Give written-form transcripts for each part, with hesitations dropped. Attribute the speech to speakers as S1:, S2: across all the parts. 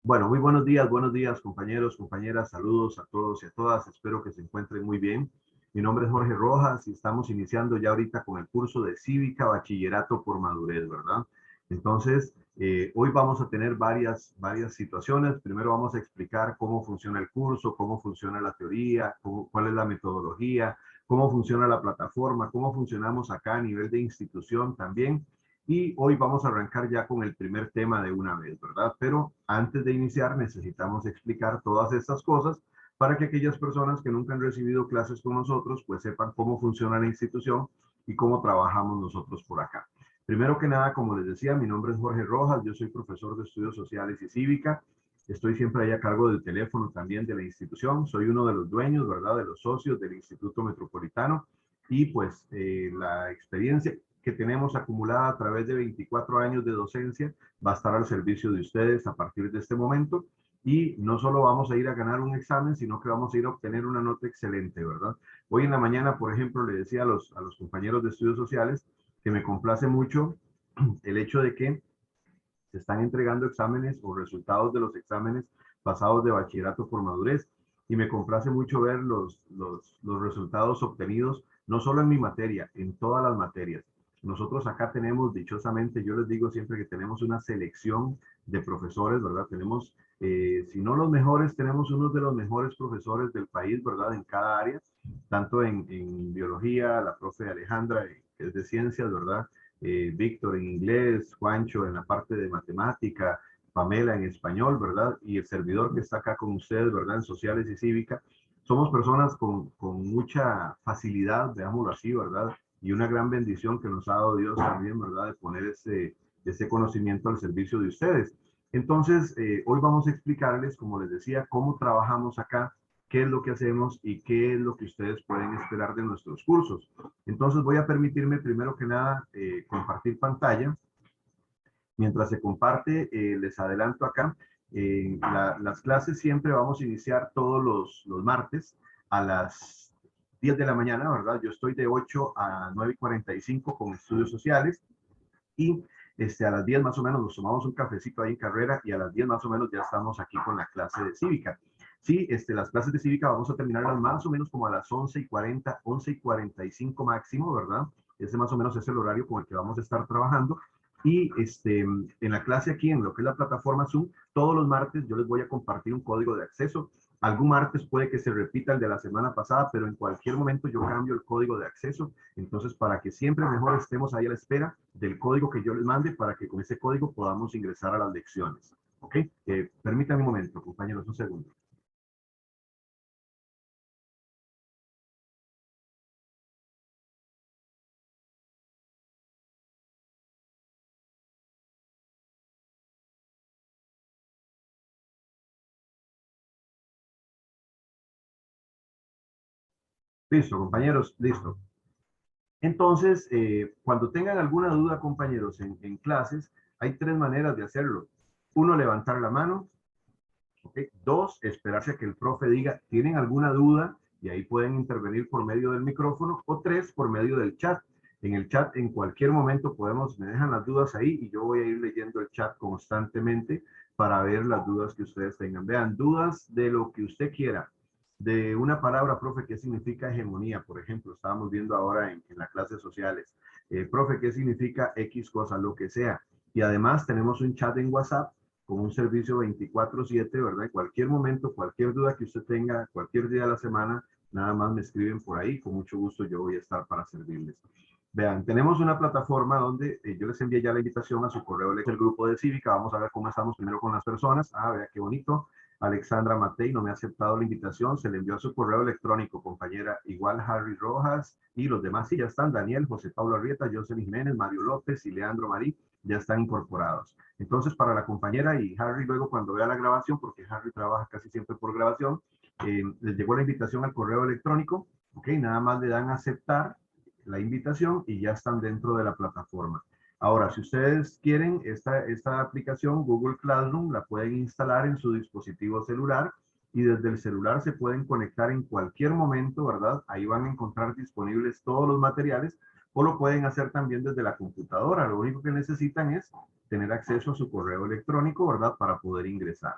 S1: Bueno, muy buenos días compañeros, compañeras, saludos a todos y a todas, espero que se encuentren muy bien. Mi nombre es Jorge Rojas y estamos iniciando ya ahorita con el curso de Cívica Bachillerato por Madurez, ¿verdad? Entonces, hoy vamos a tener varias situaciones. Primero vamos a explicar cómo funciona el curso, cómo funciona la teoría, cuál es la metodología, cómo funciona la plataforma, cómo funcionamos acá a nivel de institución también. Y hoy vamos a arrancar ya con el primer tema de una vez, ¿verdad? Pero antes de iniciar necesitamos explicar todas estas cosas para que aquellas personas que nunca han recibido clases con nosotros, pues sepan cómo funciona la institución y cómo trabajamos nosotros por acá. Primero que nada, como les decía, mi nombre es Jorge Rojas, yo soy profesor de Estudios Sociales y Cívica. Estoy siempre ahí a cargo del teléfono también de la institución. Soy uno de los dueños, ¿verdad? De los socios del Instituto Metropolitano. Y pues la experiencia que tenemos acumulada a través de 24 años de docencia va a estar al servicio de ustedes a partir de este momento. Y no solo vamos a ir a ganar un examen, sino que vamos a ir a obtener una nota excelente, ¿verdad? Hoy en la mañana, por ejemplo, le decía a los compañeros de estudios sociales que me complace mucho el hecho de que se están entregando exámenes o resultados de los exámenes pasados de bachillerato por madurez y me complace mucho ver los resultados obtenidos, no solo en mi materia, en todas las materias. Nosotros acá tenemos, dichosamente, yo les digo siempre que tenemos una selección de profesores, ¿verdad? Tenemos, si no los mejores, tenemos unos de los mejores profesores del país, ¿verdad? En cada área, tanto en biología, la profe Alejandra, que es de ciencias, ¿verdad? Víctor en inglés, Juancho en la parte de matemática, Pamela en español, ¿verdad? Y el servidor que está acá con ustedes, ¿verdad? En sociales y cívica. Somos personas con mucha facilidad, veámoslo así, ¿verdad? Y una gran bendición que nos ha dado Dios también, ¿verdad? De poner ese conocimiento al servicio de ustedes. Entonces, hoy vamos a explicarles, como les decía, cómo trabajamos acá, qué es lo que hacemos y qué es lo que ustedes pueden esperar de nuestros cursos. Entonces voy a permitirme primero que nada compartir pantalla. Mientras se comparte, les adelanto acá, las clases siempre vamos a iniciar todos los martes a las 10 de la mañana, ¿verdad? Yo estoy de 8 a 9:45 con estudios sociales y a las 10 más o menos nos tomamos un cafecito ahí en carrera y a las 10 más o menos ya estamos aquí con la clase de cívica. Sí, las clases de cívica vamos a terminarlas más o menos como a las 11:40, 11:45 máximo, ¿verdad? Ese más o menos es el horario con el que vamos a estar trabajando. Y en la clase aquí, en lo que es la plataforma Zoom, todos los martes yo les voy a compartir un código de acceso. Algún martes puede que se repita el de la semana pasada, pero en cualquier momento yo cambio el código de acceso. Entonces, para que siempre mejor estemos ahí a la espera del código que yo les mande, para que con ese código podamos ingresar a las lecciones. ¿Ok? Permítanme un momento, compañeros, un segundo. Listo, compañeros, listo. Entonces, cuando tengan alguna duda, compañeros, en clases, hay tres maneras de hacerlo. Uno, levantar la mano. ¿Okay? Dos, esperarse a que el profe diga, ¿tienen alguna duda? Y ahí pueden intervenir por medio del micrófono. O tres, por medio del chat. En el chat, en cualquier momento me dejan las dudas ahí y yo voy a ir leyendo el chat constantemente para ver las dudas que ustedes tengan. Vean, dudas de lo que usted quiera. De una palabra, profe, ¿qué significa hegemonía? Por ejemplo, estábamos viendo ahora en las clases sociales. Profe, ¿qué significa X cosa? Lo que sea. Y además tenemos un chat en WhatsApp con un servicio 24/7, ¿verdad? En cualquier momento, cualquier duda que usted tenga, cualquier día de la semana, nada más me escriben por ahí, con mucho gusto yo voy a estar para servirles. Vean, tenemos una plataforma donde yo les envié ya la invitación a su correo electrónico del grupo de Cívica. Vamos a ver cómo estamos primero con las personas. Ah, vea qué bonito. Alexandra Matei no me ha aceptado la invitación, se le envió a su correo electrónico, compañera. Igual Harry Rojas y los demás sí ya están. Daniel, José Pablo Arrieta, Jocelyn Jiménez, Mario López y Leandro Marí ya están incorporados. Entonces, para la compañera y Harry, luego cuando vea la grabación, porque Harry trabaja casi siempre por grabación, les llegó la invitación al correo electrónico, ok, nada más le dan a aceptar la invitación y ya están dentro de la plataforma. Ahora, si ustedes quieren esta aplicación Google Classroom, la pueden instalar en su dispositivo celular y desde el celular se pueden conectar en cualquier momento, ¿verdad? Ahí van a encontrar disponibles todos los materiales o lo pueden hacer también desde la computadora. Lo único que necesitan es tener acceso a su correo electrónico, ¿verdad? Para poder ingresar.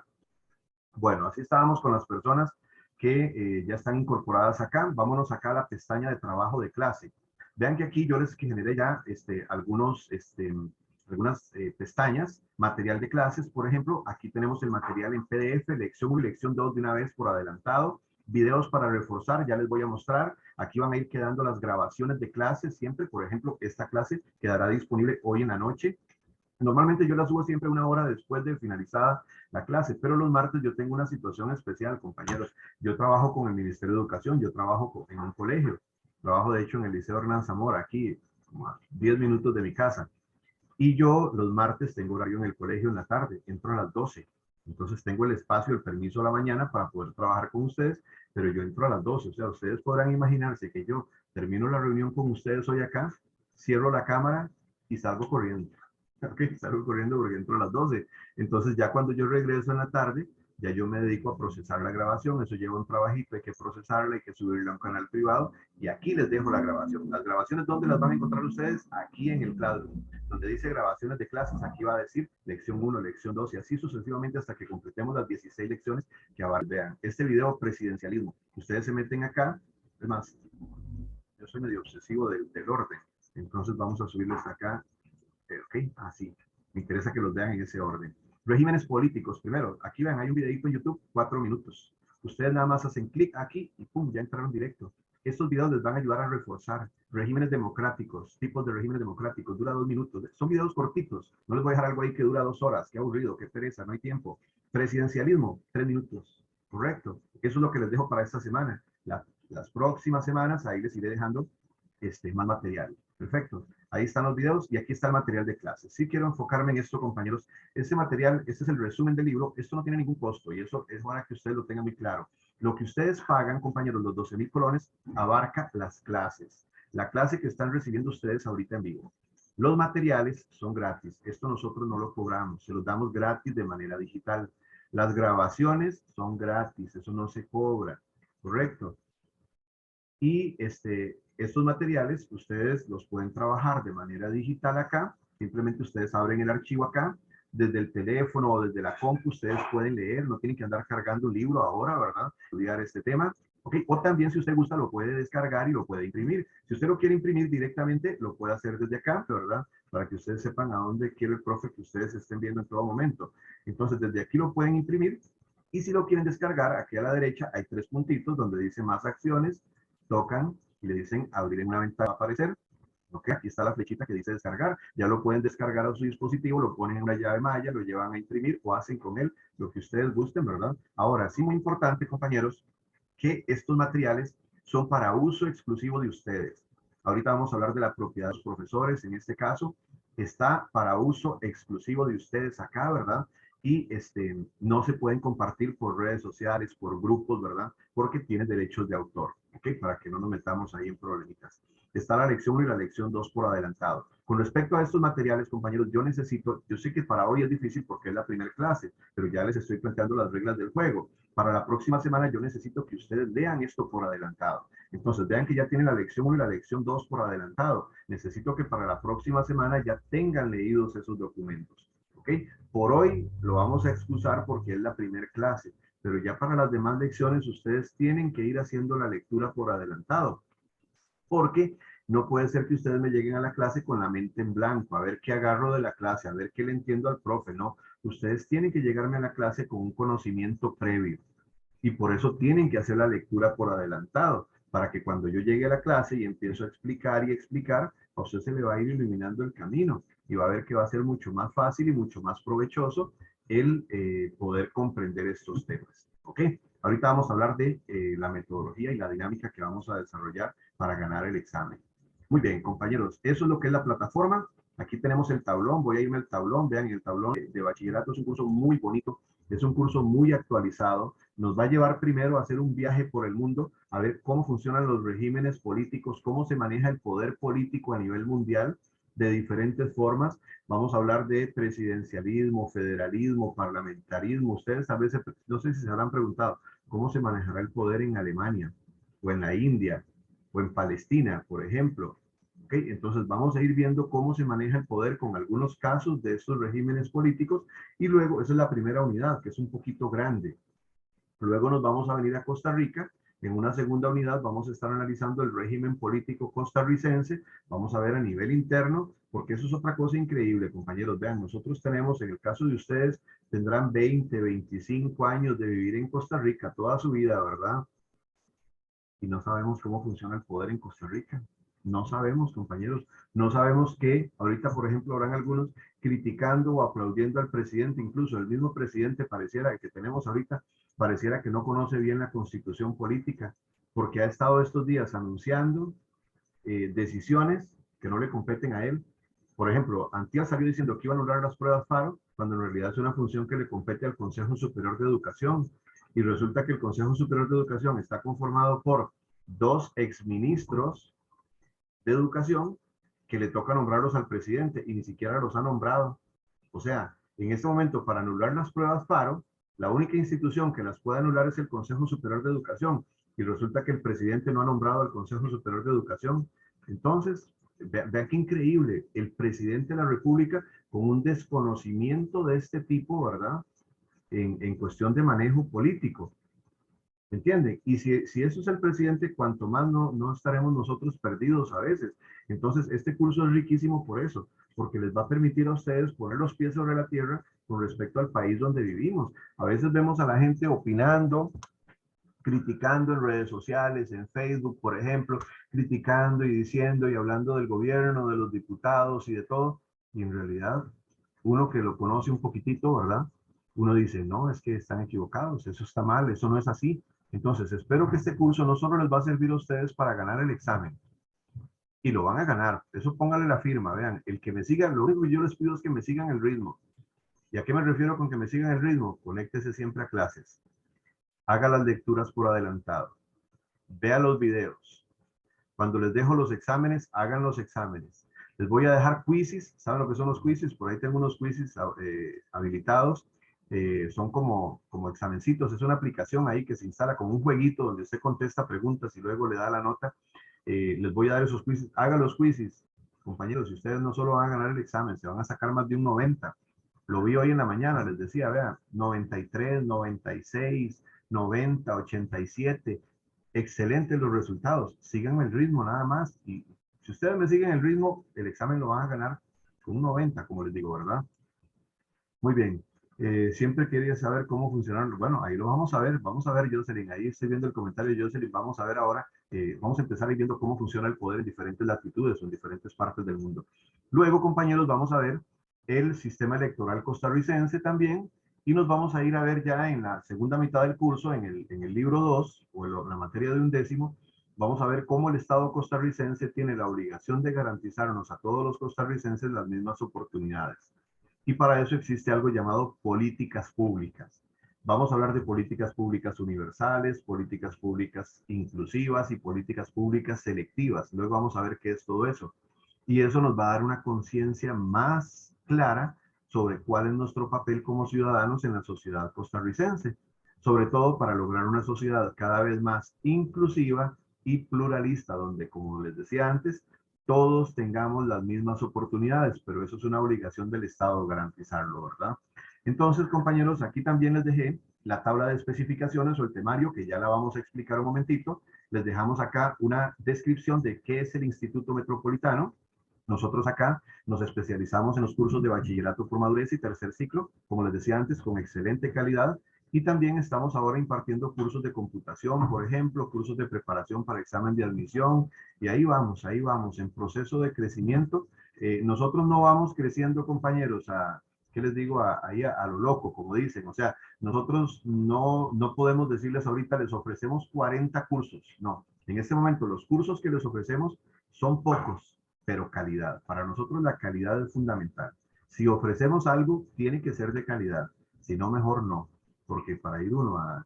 S1: Bueno, así estábamos con las personas que ya están incorporadas acá. Vámonos acá a la pestaña de trabajo de clase. Vean que aquí yo les generé ya algunas pestañas, material de clases, por ejemplo. Aquí tenemos el material en PDF, lección 1 y lección 2 de una vez por adelantado. Videos para reforzar, ya les voy a mostrar. Aquí van a ir quedando las grabaciones de clases siempre. Por ejemplo, esta clase quedará disponible hoy en la noche. Normalmente yo la subo siempre una hora después de finalizada la clase, pero los martes yo tengo una situación especial, compañeros. Yo trabajo con el Ministerio de Educación, yo trabajo en un colegio, trabajo de hecho en el Liceo Hernán Zamora, aquí, como a 10 minutos de mi casa. Y yo los martes tengo horario en el colegio en la tarde, entro a las 12. Entonces tengo el espacio, el permiso a la mañana para poder trabajar con ustedes, pero yo entro a las 12. O sea, ustedes podrán imaginarse que yo termino la reunión con ustedes hoy acá, cierro la cámara y salgo corriendo. Ok, salgo corriendo porque entro a las 12. Entonces ya cuando yo regreso en la tarde, ya yo me dedico a procesar la grabación. Eso lleva un trabajito, hay que procesarla, hay que subirla a un canal privado. Y aquí les dejo la grabación. Las grabaciones, ¿dónde las van a encontrar ustedes? Aquí en el Classroom. Donde dice grabaciones de clases, aquí va a decir lección 1, lección 2 y así sucesivamente hasta que completemos las 16 lecciones que abarcan. Vean, este video presidencialismo. Ustedes se meten acá. Es más, yo soy medio obsesivo del orden. Entonces vamos a subirles acá. Ok, así. Me interesa que los vean en ese orden. Regímenes políticos. Primero, aquí ven, hay un videito en YouTube, 4 minutos. Ustedes nada más hacen clic aquí y pum, ya entraron directo. Estos videos les van a ayudar a reforzar regímenes democráticos, tipos de regímenes democráticos, dura 2 minutos. Son videos cortitos. No les voy a dejar algo ahí que dura 2 horas. Qué aburrido, qué pereza, no hay tiempo. Presidencialismo, 3 minutos. Correcto. Eso es lo que les dejo para esta semana. Las próximas semanas ahí les iré dejando más material. Perfecto. Ahí están los videos y aquí está el material de clase. Sí quiero enfocarme en esto, compañeros. Este material, este es el resumen del libro. Esto no tiene ningún costo y eso es para que ustedes lo tengan muy claro. Lo que ustedes pagan, compañeros, los 12,000 colones, abarca las clases. La clase que están recibiendo ustedes ahorita en vivo. Los materiales son gratis. Esto nosotros no lo cobramos. Se los damos gratis de manera digital. Las grabaciones son gratis. Eso no se cobra. ¿Correcto? Y estos materiales ustedes los pueden trabajar de manera digital acá. Simplemente ustedes abren el archivo acá. Desde el teléfono o desde la compu ustedes pueden leer. No tienen que andar cargando un libro ahora, ¿verdad? Estudiar este tema. Okay. O también si usted gusta lo puede descargar y lo puede imprimir. Si usted lo quiere imprimir directamente, lo puede hacer desde acá, ¿verdad? Para que ustedes sepan a dónde quiere el profe que ustedes estén viendo en todo momento. Entonces desde aquí lo pueden imprimir. Y si lo quieren descargar, aquí a la derecha hay 3 puntitos donde dice más acciones, tocan y le dicen abrir en una ventana, va a aparecer. Ok, aquí está la flechita que dice descargar. Ya lo pueden descargar a su dispositivo, lo ponen en una llave malla, lo llevan a imprimir o hacen con él lo que ustedes gusten, ¿verdad? Ahora, sí, muy importante, compañeros, que estos materiales son para uso exclusivo de ustedes. Ahorita vamos a hablar de la propiedad de los profesores. En este caso, está para uso exclusivo de ustedes acá, ¿verdad? Y no se pueden compartir por redes sociales, por grupos, ¿verdad? Porque tienen derechos de autor, ¿ok? Para que no nos metamos ahí en problemitas. Está la lección 1 y la lección 2 por adelantado. Con respecto a estos materiales, compañeros, yo sé que para hoy es difícil porque es la primera clase, pero ya les estoy planteando las reglas del juego. Para la próxima semana yo necesito que ustedes lean esto por adelantado. Entonces, vean que ya tienen la lección 1 y la lección 2 por adelantado. Necesito que para la próxima semana ya tengan leídos esos documentos. ¿Ok? Por hoy lo vamos a excusar porque es la primera clase, pero ya para las demás lecciones ustedes tienen que ir haciendo la lectura por adelantado, porque no puede ser que ustedes me lleguen a la clase con la mente en blanco, a ver qué agarro de la clase, a ver qué le entiendo al profe, no. Ustedes tienen que llegarme a la clase con un conocimiento previo y por eso tienen que hacer la lectura por adelantado, para que cuando yo llegue a la clase y empiezo a explicar y explicar, a usted se le va a ir iluminando el camino y va a ver que va a ser mucho más fácil y mucho más provechoso el poder comprender estos temas. ¿Ok? Ahorita vamos a hablar de la metodología y la dinámica que vamos a desarrollar para ganar el examen. Muy bien, compañeros, eso es lo que es la plataforma. Aquí tenemos el tablón, voy a irme al tablón, vean, el tablón de bachillerato es un curso muy bonito, es un curso muy actualizado, nos va a llevar primero a hacer un viaje por el mundo, a ver cómo funcionan los regímenes políticos, cómo se maneja el poder político a nivel mundial de diferentes formas. Vamos a hablar de presidencialismo, federalismo, parlamentarismo. Ustedes a veces, no sé si se habrán preguntado, ¿cómo se manejará el poder en Alemania o en la India o en Palestina, por ejemplo? ¿Okay? Entonces vamos a ir viendo cómo se maneja el poder con algunos casos de estos regímenes políticos y luego, esa es la primera unidad, que es un poquito grande. Luego nos vamos a venir a Costa Rica. En una segunda unidad vamos a estar analizando el régimen político costarricense. Vamos a ver a nivel interno, porque eso es otra cosa increíble, compañeros. Vean, nosotros tenemos, en el caso de ustedes, tendrán 20, 25 años de vivir en Costa Rica, toda su vida, ¿verdad? Y no sabemos cómo funciona el poder en Costa Rica. No sabemos, compañeros. No sabemos que ahorita, por ejemplo, habrán algunos criticando o aplaudiendo al presidente. Incluso el mismo presidente pareciera que tenemos ahorita, pareciera que no conoce bien la constitución política, porque ha estado estos días anunciando decisiones que no le competen a él. Por ejemplo, Antier salió diciendo que iba a anular las pruebas FARO, cuando en realidad es una función que le compete al Consejo Superior de Educación. Y resulta que el Consejo Superior de Educación está conformado por dos exministros de Educación que le toca nombrarlos al presidente y ni siquiera los ha nombrado. O sea, en este momento, para anular las pruebas FARO, la única institución que las puede anular es el Consejo Superior de Educación. Y resulta que el presidente no ha nombrado al Consejo Superior de Educación. Entonces, vea qué increíble, el presidente de la República con un desconocimiento de este tipo, ¿verdad? En cuestión de manejo político. ¿Entienden? Y si eso es el presidente, cuanto más no estaremos nosotros perdidos a veces. Entonces, este curso es riquísimo por eso, porque les va a permitir a ustedes poner los pies sobre la tierra con respecto al país donde vivimos. A veces vemos a la gente opinando, criticando en redes sociales, en Facebook, por ejemplo, criticando y diciendo y hablando del gobierno, de los diputados y de todo. Y en realidad, uno que lo conoce un poquitito, ¿verdad? Uno dice, no, es que están equivocados, eso está mal, eso no es así. Entonces, espero que este curso no solo les va a servir a ustedes para ganar el examen, y lo van a ganar, eso póngale la firma, vean, el que me siga, lo único que yo les pido es que me sigan el ritmo. ¿Y a qué me refiero con que me sigan el ritmo? Conéctese siempre a clases, haga las lecturas por adelantado, vea los videos. Cuando les dejo los exámenes, hagan los exámenes. Les voy a dejar quizzes. ¿Saben lo que son los quizzes? Por ahí tengo unos quizzes habilitados. Son como examencitos. Es una aplicación ahí que se instala como un jueguito donde usted contesta preguntas y luego le da la nota. Les voy a dar esos quizzes. Hagan los quizzes. Compañeros, si ustedes no solo van a ganar el examen, se van a sacar más de un 90. Lo vi hoy en la mañana, les decía, vean, 93, 96, 90, 87. Excelentes los resultados. Síganme el ritmo nada más. Y si ustedes me siguen el ritmo, el examen lo van a ganar con un 90, como les digo, ¿verdad? Muy bien. Siempre quería saber cómo funcionaron. Bueno, ahí lo vamos a ver. Vamos a ver, Jocelyn. Ahí estoy viendo el comentario de Jocelyn. Vamos a ver ahora. Vamos a empezar viendo cómo funciona el poder en diferentes latitudes o en diferentes partes del mundo. Luego, compañeros, vamos a ver el sistema electoral costarricense también. Y nos vamos a ir a ver ya en la segunda mitad del curso, en el libro 2 o en la materia de 11º, vamos a ver cómo el Estado costarricense tiene la obligación de garantizarnos a todos los costarricenses las mismas oportunidades. Y para eso existe algo llamado políticas públicas. Vamos a hablar de políticas públicas universales, políticas públicas inclusivas y políticas públicas selectivas. Luego vamos a ver qué es todo eso. Y eso nos va a dar una conciencia más clara sobre cuál es nuestro papel como ciudadanos en la sociedad costarricense, sobre todo para lograr una sociedad cada vez más inclusiva y pluralista, donde, como les decía antes, todos tengamos las mismas oportunidades, pero eso es una obligación del Estado garantizarlo, ¿verdad? Entonces, compañeros, aquí también les dejé la tabla de especificaciones o el temario, que ya la vamos a explicar un momentito. Les dejamos acá una descripción de qué es el Instituto Metropolitano. Nosotros acá nos especializamos en los cursos de bachillerato por madurez y tercer ciclo, como les decía antes, con excelente calidad. Y también estamos ahora impartiendo cursos de computación, por ejemplo, cursos de preparación para examen de admisión. Y ahí vamos, en proceso de crecimiento. Nosotros no vamos creciendo, compañeros, ¿qué les digo? Ahí a lo loco, como dicen. O sea, nosotros no podemos decirles ahorita, les ofrecemos 40 cursos. No, en este momento los cursos que les ofrecemos son pocos, pero calidad. Para nosotros la calidad es fundamental. Si ofrecemos algo, tiene que ser de calidad. Si no, mejor no. Porque para ir uno a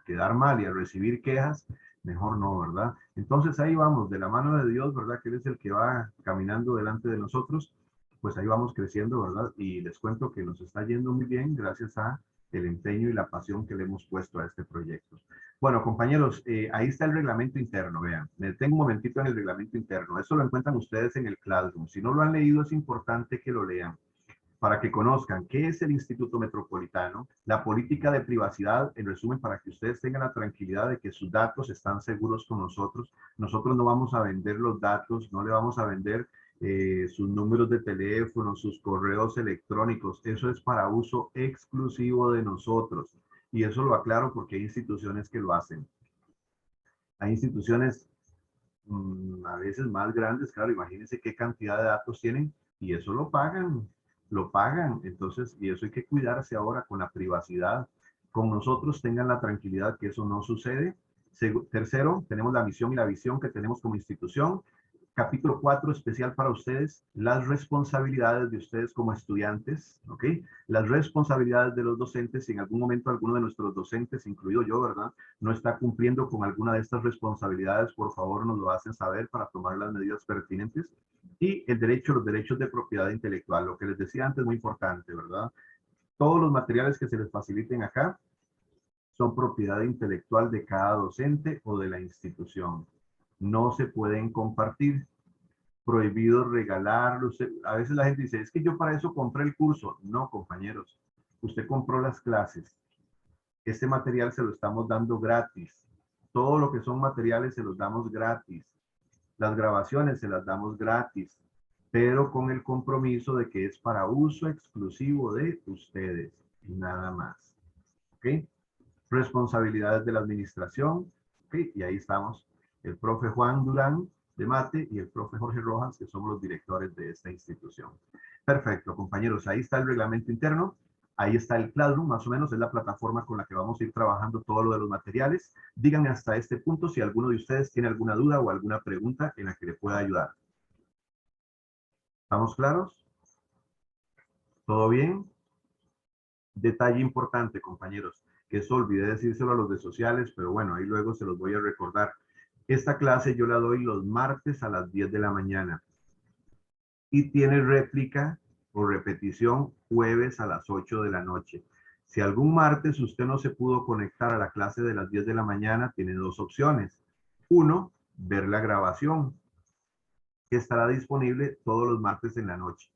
S1: quedar mal y a recibir quejas, mejor no, ¿verdad? Entonces ahí vamos, de la mano de Dios, ¿verdad? Que Él es el que va caminando delante de nosotros, pues ahí vamos creciendo, ¿verdad? Y les cuento que nos está yendo muy bien gracias a el empeño y la pasión que le hemos puesto a este proyecto. Bueno, compañeros, ahí está el reglamento interno, vean. Me detengo un momentito en el reglamento interno. Eso lo encuentran ustedes en el Classroom. Si no lo han leído, es importante que lo lean. para que conozcan qué es el Instituto Metropolitano, la política de privacidad, en resumen, para que ustedes tengan la tranquilidad de que sus datos están seguros con nosotros. Nosotros no vamos a vender los datos, no le vamos a vender sus números de teléfono, sus correos electrónicos. Eso es para uso exclusivo de nosotros. Y eso lo aclaro porque hay instituciones que lo hacen. Hay instituciones a veces más grandes, claro, imagínense qué cantidad de datos tienen y eso lo pagan, lo pagan. Entonces, y eso hay que cuidarse ahora con la privacidad. Con nosotros tengan la tranquilidad que eso no sucede. Tercero, tenemos la misión y la visión que tenemos como institución. Capítulo 4, especial para ustedes, las responsabilidades de ustedes como estudiantes, ¿ok? Las responsabilidades de los docentes, si en algún momento alguno de nuestros docentes, incluido yo, ¿verdad?, no está cumpliendo con alguna de estas responsabilidades, por favor nos lo hacen saber para tomar las medidas pertinentes. Y el derecho, los derechos de propiedad intelectual, lo que les decía antes, muy importante, ¿verdad? Todos los materiales que se les faciliten acá son propiedad intelectual de cada docente o de la institución. No se pueden compartir, prohibido regalarlos. A veces la gente dice, es que yo para eso compré el curso. No, compañeros, usted compró las clases. Este material se lo estamos dando gratis. Todo lo que son materiales se los damos gratis. Las grabaciones se las damos gratis, pero con el compromiso de que es para uso exclusivo de ustedes y nada más. ¿Ok? Responsabilidades de la administración. ¿Ok? Y ahí estamos. El profe Juan Durán de Mate y el profe Jorge Rojas, que somos los directores de esta institución. Perfecto, compañeros. Ahí está el reglamento interno. Ahí está el Classroom, más o menos, es la plataforma con la que vamos a ir trabajando todo lo de los materiales. Díganme hasta este punto si alguno de ustedes tiene alguna duda o alguna pregunta en la que le pueda ayudar. ¿Estamos claros? ¿Todo bien? Detalle importante, compañeros, que eso olvidé decírselo a los de sociales, pero bueno, ahí luego se los voy a recordar. Esta clase yo la doy los martes a las 10 de la mañana y tiene réplica o repetición jueves a las 8 de la noche. Si algún martes usted no se pudo conectar a la clase de las 10 de la mañana, tiene dos opciones. Uno, ver la grabación, que estará disponible todos los martes en la noche.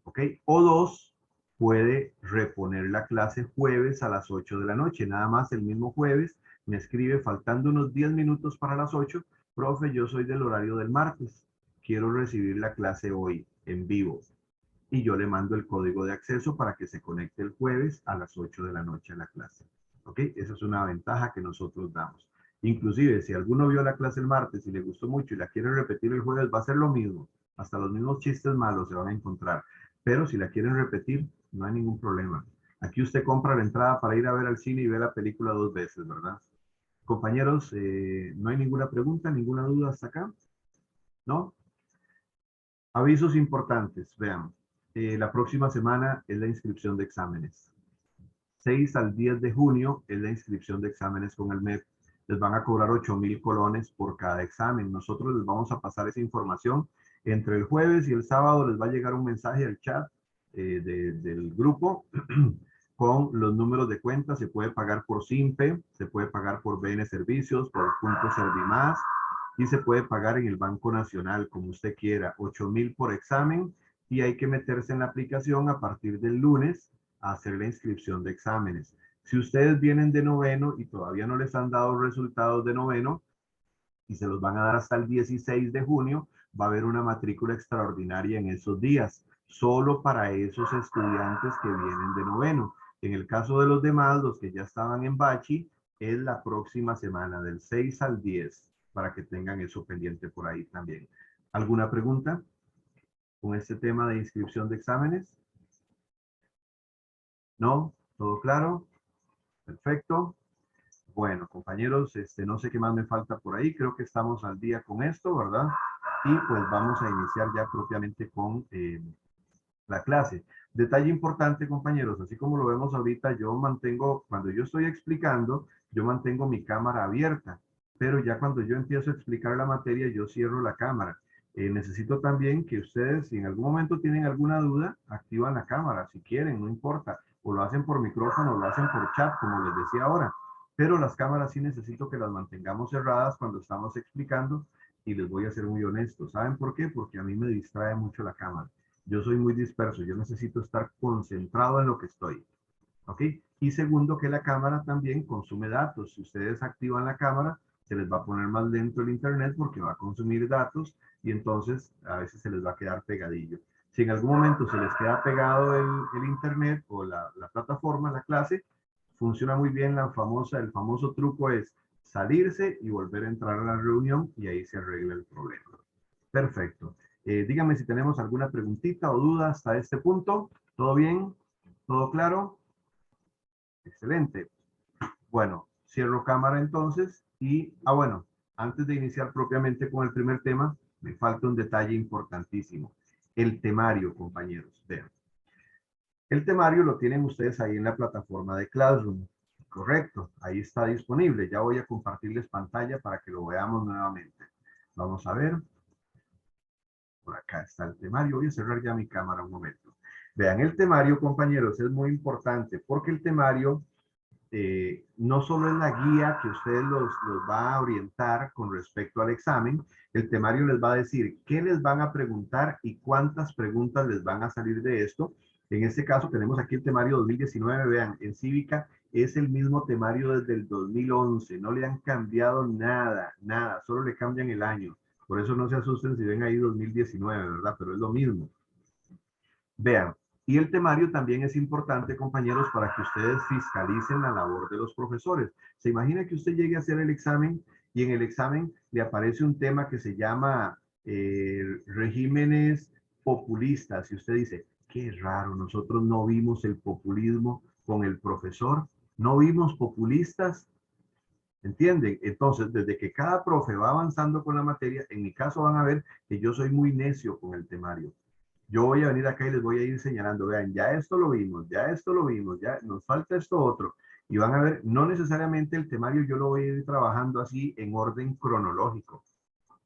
S1: ¿Ok? O dos, puede reponer la clase jueves a las 8 de la noche. Nada más el mismo jueves me escribe faltando unos 10 minutos para las 8. Profe, yo soy del horario del martes. Quiero recibir la clase hoy en vivo. Y yo le mando el código de acceso para que se conecte el jueves a las 8 de la noche a la clase. ¿Ok? Esa es una ventaja que nosotros damos. Inclusive, si alguno vio la clase el martes y le gustó mucho y la quiere repetir el jueves, va a ser lo mismo. Hasta los mismos chistes malos se van a encontrar. Pero si la quieren repetir, no hay ningún problema. Aquí usted compra la entrada para ir a ver al cine y ver la película 2 veces, ¿verdad? Compañeros, ¿no hay ninguna pregunta, ninguna duda hasta acá? ¿No? Avisos importantes, vean. La próxima semana es la inscripción de exámenes. 6 al 10 de junio es la inscripción de exámenes con el MEP. Les van a cobrar 8,000 colones por cada examen. Nosotros les vamos a pasar esa información. Entre el jueves y el sábado les va a llegar un mensaje al chat del grupo con los números de cuenta. Se puede pagar por Simpe, se puede pagar por BN Servicios, por Punto Servimás y se puede pagar en el Banco Nacional, como usted quiera. 8,000 por examen y hay que meterse en la aplicación a partir del lunes a hacer la inscripción de exámenes. Si ustedes vienen de noveno y todavía no les han dado resultados de noveno y se los van a dar hasta el 16 de junio, va a haber una matrícula extraordinaria en esos días, solo para esos estudiantes que vienen de noveno. En el caso de los demás, los que ya estaban en Bachi, es la próxima semana, del 6 al 10, para que tengan eso pendiente por ahí también. ¿Alguna pregunta con este tema de inscripción de exámenes? ¿No? ¿Todo claro? Perfecto. Bueno, compañeros, no sé qué más me falta por ahí. Creo que estamos al día con esto, ¿verdad? Y pues vamos a iniciar ya propiamente con la clase. Detalle importante, compañeros, así como lo vemos ahorita, yo mantengo, cuando yo estoy explicando, yo mantengo mi cámara abierta, pero ya cuando yo empiezo a explicar la materia, yo cierro la cámara. Necesito también que ustedes, si en algún momento tienen alguna duda, activan la cámara, si quieren, no importa, o lo hacen por micrófono, o lo hacen por chat, como les decía ahora, pero las cámaras sí necesito que las mantengamos cerradas cuando estamos explicando, y les voy a ser muy honesto. ¿Saben por qué? Porque a mí me distrae mucho la cámara. Yo soy muy disperso, yo necesito estar concentrado en lo que estoy. ¿Ok? Y segundo, que la cámara también consume datos. Si ustedes activan la cámara, se les va a poner más lento el internet porque va a consumir datos y entonces a veces se les va a quedar pegadillo. Si en algún momento se les queda pegado el internet o la plataforma, la clase, funciona muy bien el famoso truco es salirse y volver a entrar a la reunión y ahí se arregla el problema. Perfecto. Díganme si tenemos alguna preguntita o duda hasta este punto. ¿Todo bien? ¿Todo claro? Excelente. Bueno, cierro cámara entonces y, bueno, antes de iniciar propiamente con el primer tema, me falta un detalle importantísimo. El temario, compañeros. Vean. El temario lo tienen ustedes ahí en la plataforma de Classroom. Correcto, ahí está disponible. Ya voy a compartirles pantalla para que lo veamos nuevamente. Vamos a ver. Por acá está el temario. Voy a cerrar ya mi cámara un momento. Vean, el temario, compañeros, es muy importante porque el temario no solo es la guía que ustedes los va a orientar con respecto al examen, el temario les va a decir qué les van a preguntar y cuántas preguntas les van a salir de esto. En este caso tenemos aquí el temario 2019, vean, en Cívica es el mismo temario desde el 2011, no le han cambiado nada, nada, solo le cambian el año. Por eso no se asusten si ven ahí 2019, ¿verdad? Pero es lo mismo. Vean, y el temario también es importante, compañeros, para que ustedes fiscalicen la labor de los profesores. Se imagina que usted llegue a hacer el examen y en el examen le aparece un tema que se llama regímenes populistas. Y usted dice, qué raro, nosotros no vimos el populismo con el profesor, no vimos populistas. ¿Entienden? Entonces, desde que cada profe va avanzando con la materia, en mi caso van a ver que yo soy muy necio con el temario. Yo voy a venir acá y les voy a ir señalando, vean, ya esto lo vimos, ya esto lo vimos, ya nos falta esto otro. Y van a ver, no necesariamente el temario yo lo voy a ir trabajando así en orden cronológico.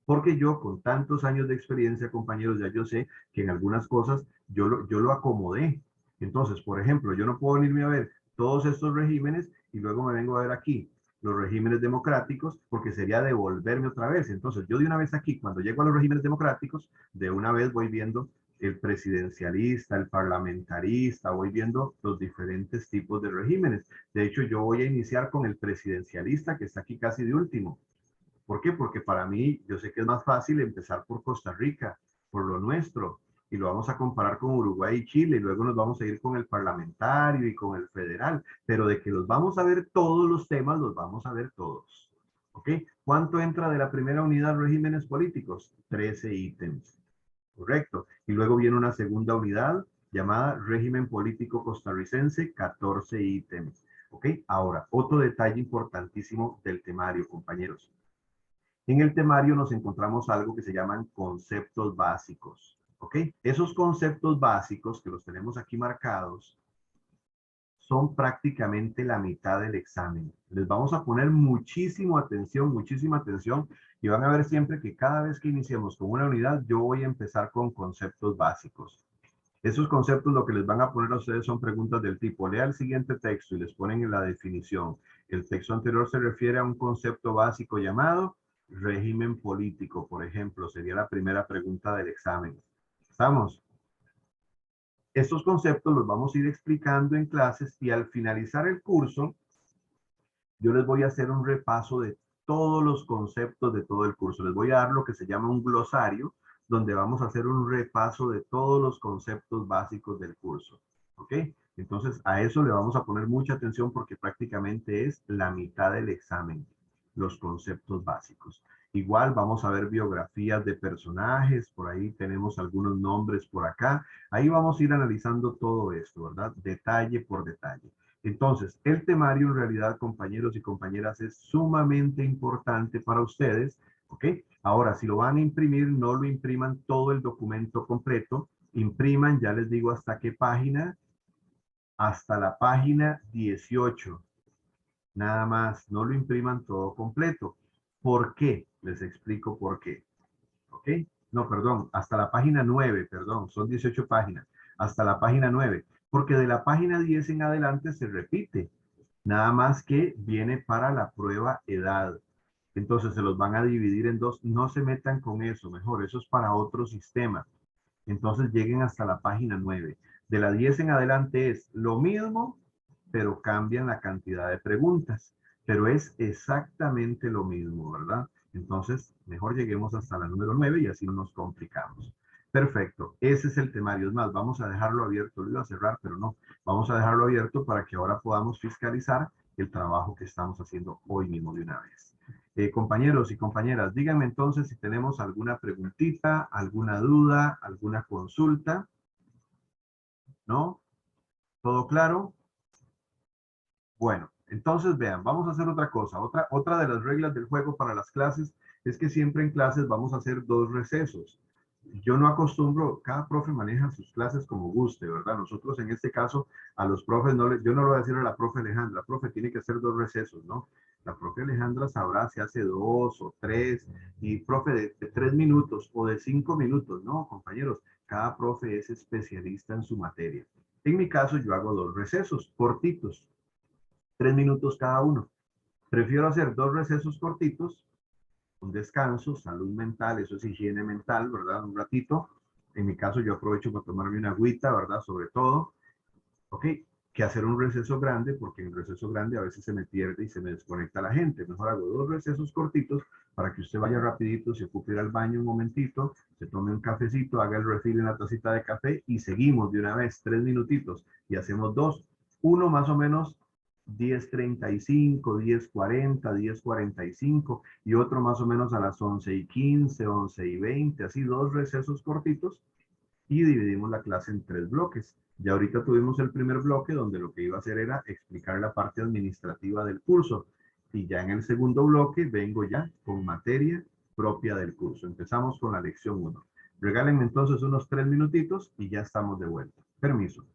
S1: Porque yo con tantos años de experiencia, compañeros, ya yo sé que en algunas cosas yo lo acomodé. Entonces, por ejemplo, yo no puedo venirme a ver todos estos regímenes y luego me vengo a ver aquí los regímenes democráticos, porque sería devolverme otra vez. Entonces, yo de una vez aquí, cuando llego a los regímenes democráticos, de una vez voy viendo el presidencialista, el parlamentarista, voy viendo los diferentes tipos de regímenes. De hecho, yo voy a iniciar con el presidencialista, que está aquí casi de último. ¿Por qué? Porque para mí, yo sé que es más fácil empezar por Costa Rica, por lo nuestro, y lo vamos a comparar con Uruguay y Chile, y luego nos vamos a ir con el parlamentario y con el federal, pero de que los vamos a ver todos los temas, los vamos a ver todos. ¿Ok? ¿Cuánto entra de la primera unidad regímenes políticos? 13 ítems. Correcto. Y luego viene una segunda unidad llamada régimen político costarricense, 14 ítems. ¿Ok? Ahora, otro detalle importantísimo del temario, compañeros. En el temario nos encontramos algo que se llaman conceptos básicos, ¿ok? Esos conceptos básicos que los tenemos aquí marcados son prácticamente la mitad del examen. Les vamos a poner muchísima atención y van a ver siempre que cada vez que iniciemos con una unidad yo voy a empezar con conceptos básicos. Esos conceptos lo que les van a poner a ustedes son preguntas del tipo, lea el siguiente texto y les ponen en la definición. El texto anterior se refiere a un concepto básico llamado régimen político, por ejemplo, sería la primera pregunta del examen. ¿Estamos? Estos conceptos los vamos a ir explicando en clases y al finalizar el curso, yo les voy a hacer un repaso de todos los conceptos de todo el curso. Les voy a dar lo que se llama un glosario, donde vamos a hacer un repaso de todos los conceptos básicos del curso. ¿Ok? Entonces, a eso le vamos a poner mucha atención porque prácticamente es la mitad del examen, los conceptos básicos. Igual vamos a ver biografías de personajes, por ahí tenemos algunos nombres por acá. Ahí vamos a ir analizando todo esto, ¿verdad? Detalle por detalle. Entonces, el temario en realidad, compañeros y compañeras, es sumamente importante para ustedes, ¿ok? Ahora, si lo van a imprimir, no lo impriman todo el documento completo, impriman, ya les digo hasta qué página, hasta la página 18. Nada más, no lo impriman todo completo. ¿Por qué? Les explico por qué. ¿Ok? No, perdón, hasta la página 9, perdón, son 18 páginas. Hasta la página 9, porque de la página 10 en adelante se repite. Nada más que viene para la prueba edad. Entonces se los van a dividir en dos. No se metan con eso, mejor, eso es para otro sistema. Entonces lleguen hasta la página 9. De la 10 en adelante es lo mismo, pero cambian la cantidad de preguntas. Pero es exactamente lo mismo, ¿verdad? Entonces, mejor lleguemos hasta la número 9 y así no nos complicamos. Perfecto, ese es el temario. Es más, vamos a dejarlo abierto. Lo iba a cerrar, pero no. Vamos a dejarlo abierto para que ahora podamos fiscalizar el trabajo que estamos haciendo hoy mismo de una vez. Compañeros y compañeras, díganme entonces si tenemos alguna preguntita, alguna duda, alguna consulta, ¿no? ¿Todo claro? Bueno, entonces vean, vamos a hacer otra cosa. Otra de las reglas del juego para las clases es que siempre en clases vamos a hacer dos recesos. Yo no acostumbro, cada profe maneja sus clases como guste, ¿verdad? Nosotros en este caso, a los profes, yo no le voy a decir a la profe Alejandra, profe tiene que hacer dos recesos, ¿no? La profe Alejandra sabrá si hace dos o tres, y profe de 3 minutos o de 5 minutos, ¿no? Compañeros, cada profe es especialista en su materia. En mi caso, yo hago dos recesos cortitos, 3 minutos cada uno. Prefiero hacer dos recesos cortitos, un descanso, salud mental, eso es higiene mental, ¿verdad? Un ratito. En mi caso, yo aprovecho para tomarme una agüita, ¿verdad? Sobre todo, ¿ok? Que hacer un receso grande, porque en el receso grande a veces se me pierde y se me desconecta la gente. Mejor hago dos recesos cortitos para que usted vaya rapidito, se ocupe ir al baño un momentito, se tome un cafecito, haga el refill en la tacita de café y seguimos de una vez, 3 minutitos y hacemos dos. Uno más o menos 10:35, 10:40, 10:45 y otro más o menos a las 11:15, 11:20, así dos recesos cortitos y dividimos la clase en tres bloques. Ya ahorita tuvimos el primer bloque donde lo que iba a hacer era explicar la parte administrativa del curso y ya en el segundo bloque vengo ya con materia propia del curso. Empezamos con la lección 1. Regálenme entonces unos 3 minutitos y ya estamos de vuelta. Permiso.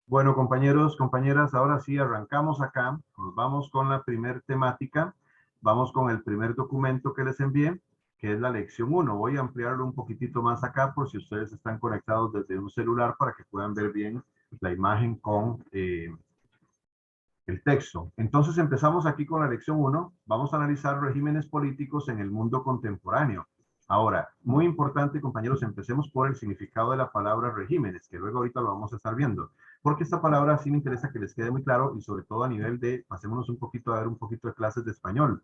S1: Bueno, compañeros, compañeras, ahora sí arrancamos acá. Nos vamos con la primer temática. Vamos con el primer documento que les envié, que es la lección 1. Voy a ampliarlo un poquitito más acá por si ustedes están conectados desde un celular para que puedan ver bien la imagen con el texto. Entonces empezamos aquí con la lección 1. Vamos a analizar regímenes políticos en el mundo contemporáneo. Ahora, muy importante, compañeros, empecemos por el significado de la palabra regímenes, que luego ahorita lo vamos a estar viendo, porque esta palabra sí me interesa que les quede muy claro y sobre todo a nivel de, pasémonos un poquito a ver un poquito de clases de español.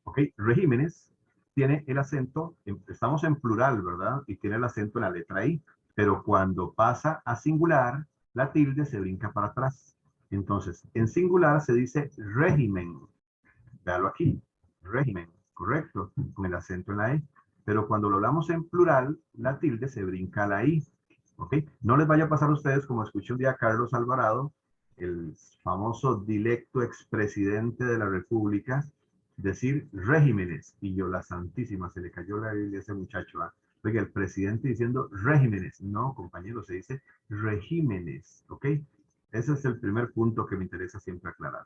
S1: ¿Ok? Regímenes tiene el acento, estamos en plural, ¿verdad? Y tiene el acento en la letra I, pero cuando pasa a singular, la tilde se brinca para atrás. Entonces, en singular se dice régimen. Véalo aquí, régimen, correcto, con el acento en la E. Pero cuando lo hablamos en plural, la tilde se brinca a la I. ¿Ok? No les vaya a pasar a ustedes como escuché un día a Carlos Alvarado, el famoso dilecto expresidente de la República, decir regímenes. Y yo, la santísima, se le cayó la Biblia a ese muchacho. ¿Ah? Oiga, el presidente diciendo regímenes. No, compañero, se dice regímenes. ¿Ok? Ese es el primer punto que me interesa siempre aclarar.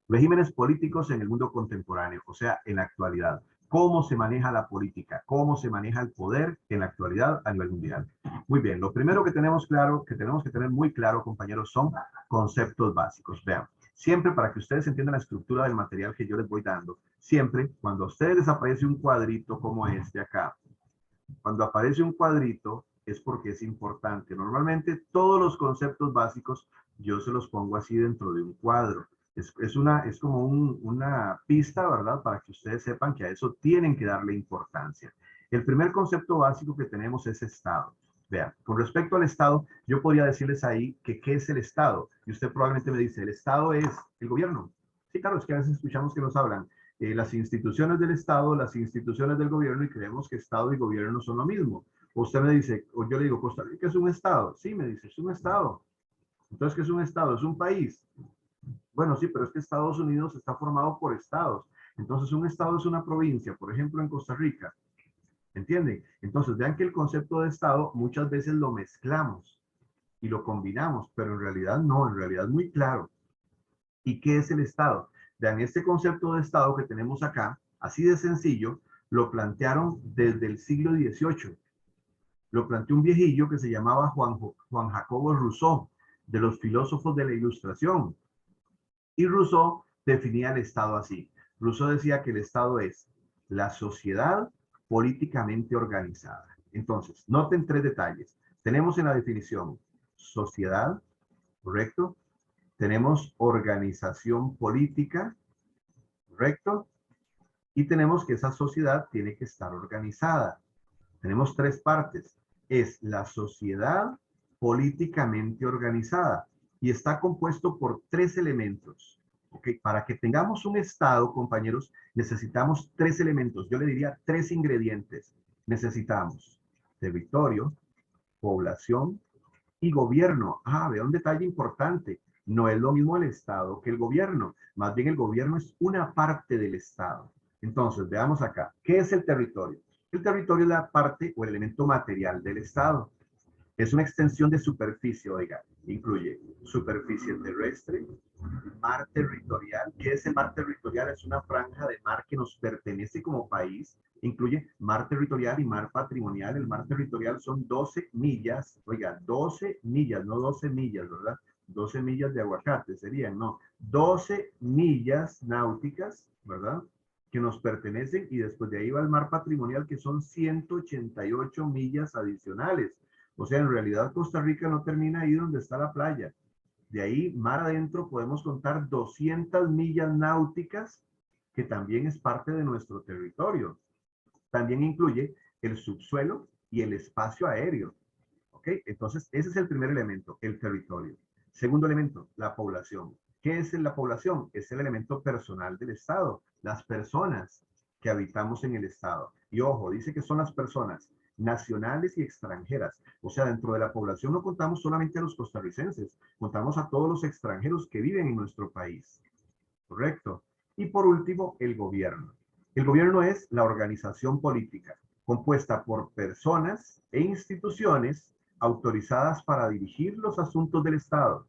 S1: Regímenes políticos en el mundo contemporáneo, o sea, en la actualidad. ¿Cómo se maneja la política? ¿Cómo se maneja el poder en la actualidad a nivel mundial? Muy bien, lo primero que tenemos claro, que tenemos que tener muy claro, compañeros, son conceptos básicos. Vean, siempre para que ustedes entiendan la estructura del material que yo les voy dando, siempre cuando a ustedes les aparece un cuadrito como este acá, cuando aparece un cuadrito es porque es importante. Normalmente todos los conceptos básicos yo se los pongo así dentro de un cuadro. Es como una pista, ¿verdad? Para que ustedes sepan que a eso tienen que darle importancia. El primer concepto básico que tenemos es Estado. Vean, con respecto al Estado, yo podría decirles ahí que qué es el Estado. Y usted probablemente me dice, el Estado es el gobierno. Sí, claro, es que a veces escuchamos que nos hablan las instituciones del Estado, las instituciones del gobierno y creemos que Estado y gobierno son lo mismo. O usted me dice, o yo le digo, Costa Rica es un Estado. Sí, me dice, es un Estado. Entonces, ¿qué es un Estado? Es un país. Bueno, sí, pero es que Estados Unidos está formado por estados. Entonces, un estado es una provincia, por ejemplo, en Costa Rica. ¿Entienden? Entonces, vean que el concepto de Estado muchas veces lo mezclamos y lo combinamos, pero en realidad no, en realidad es muy claro. ¿Y qué es el Estado? Vean, este concepto de Estado que tenemos acá, así de sencillo, lo plantearon desde el siglo XVIII. Lo planteó un viejillo que se llamaba Juan Jacobo Rousseau, de los filósofos de la Ilustración. Y Rousseau definía el Estado así. Rousseau decía que el Estado es la sociedad políticamente organizada. Entonces, noten tres detalles. Tenemos en la definición sociedad, ¿correcto? Tenemos organización política, ¿correcto? Y tenemos que esa sociedad tiene que estar organizada. Tenemos tres partes. Es la sociedad políticamente organizada y está compuesto por tres elementos. ¿Okay? Para que tengamos un Estado, compañeros, necesitamos tres elementos. Yo le diría tres ingredientes. Necesitamos territorio, población y gobierno. Ah, vea un detalle importante. No es lo mismo el Estado que el gobierno. Más bien el gobierno es una parte del Estado. Entonces, veamos acá. ¿Qué es el territorio? El territorio es la parte o el elemento material del Estado. Es una extensión de superficie, oiga, incluye superficie terrestre, mar territorial. ¿Qué es el mar territorial? Es una franja de mar que nos pertenece como país. Incluye mar territorial y mar patrimonial. El mar territorial son 12 millas, oiga, 12 millas, no 12 millas, ¿verdad? 12 millas de aguacate serían, no, 12 millas náuticas, ¿verdad? Que nos pertenecen y después de ahí va el mar patrimonial que son 188 millas adicionales. O sea, en realidad Costa Rica no termina ahí donde está la playa. De ahí, mar adentro, podemos contar 200 millas náuticas, que también es parte de nuestro territorio. También incluye el subsuelo y el espacio aéreo. ¿Ok? Entonces, ese es el primer elemento, el territorio. Segundo elemento, la población. ¿Qué es la población? Es el elemento personal del Estado, las personas que habitamos en el Estado. Y ojo, dice que son las personas nacionales y extranjeras. O sea, dentro de la población no contamos solamente a los costarricenses, contamos a todos los extranjeros que viven en nuestro país. ¿Correcto? Y por último, el gobierno. El gobierno es la organización política compuesta por personas e instituciones autorizadas para dirigir los asuntos del Estado.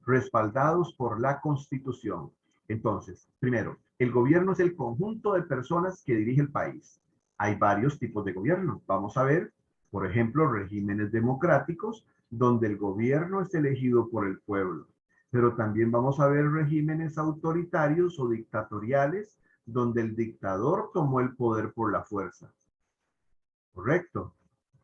S1: respaldados por la Constitución. Entonces, primero, el gobierno es el conjunto de personas que dirige el país. Hay varios tipos de gobierno. Vamos a ver, por ejemplo, regímenes democráticos, donde el gobierno es elegido por el pueblo. Pero también vamos a ver regímenes autoritarios o dictatoriales, donde el dictador tomó el poder por la fuerza. ¿Correcto?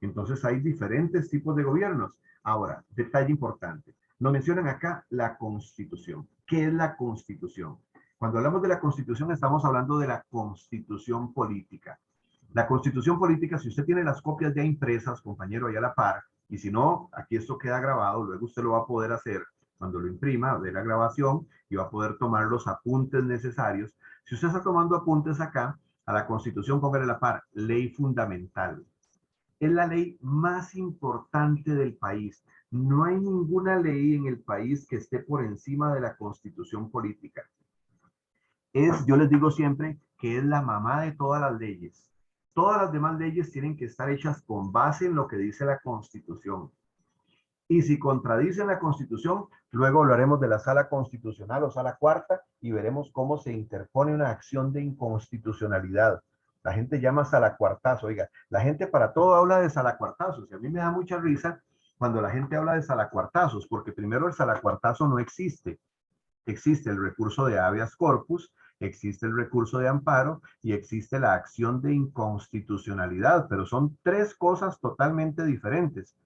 S1: Entonces hay diferentes tipos de gobiernos. Ahora, detalle importante. Nos mencionan acá la Constitución. ¿Qué es la Constitución? Cuando hablamos de la Constitución, estamos hablando de la Constitución política. La Constitución política, si usted tiene las copias ya impresas, compañero, ahí a la par, y si no, aquí esto queda grabado, luego usted lo va a poder hacer cuando lo imprima, de la grabación, y va a poder tomar los apuntes necesarios. Si usted está tomando apuntes acá, a la Constitución, póngale a la par, ley fundamental. Es la ley más importante del país. No hay ninguna ley en el país que esté por encima de la Constitución política. Yo les digo siempre que es la mamá de todas las leyes. Todas las demás leyes tienen que estar hechas con base en lo que dice la Constitución. Y si contradicen la Constitución, luego hablaremos de la Sala Constitucional o Sala Cuarta y veremos cómo se interpone una acción de inconstitucionalidad. La gente llama salacuartazo. Oiga, la gente para todo habla de salacuartazos. Y a mí me da mucha risa cuando la gente habla de salacuartazos, porque primero el salacuartazo no existe. Existe el recurso de habeas corpus, existe el recurso de amparo y existe la acción de inconstitucionalidad, pero son tres cosas totalmente diferentes.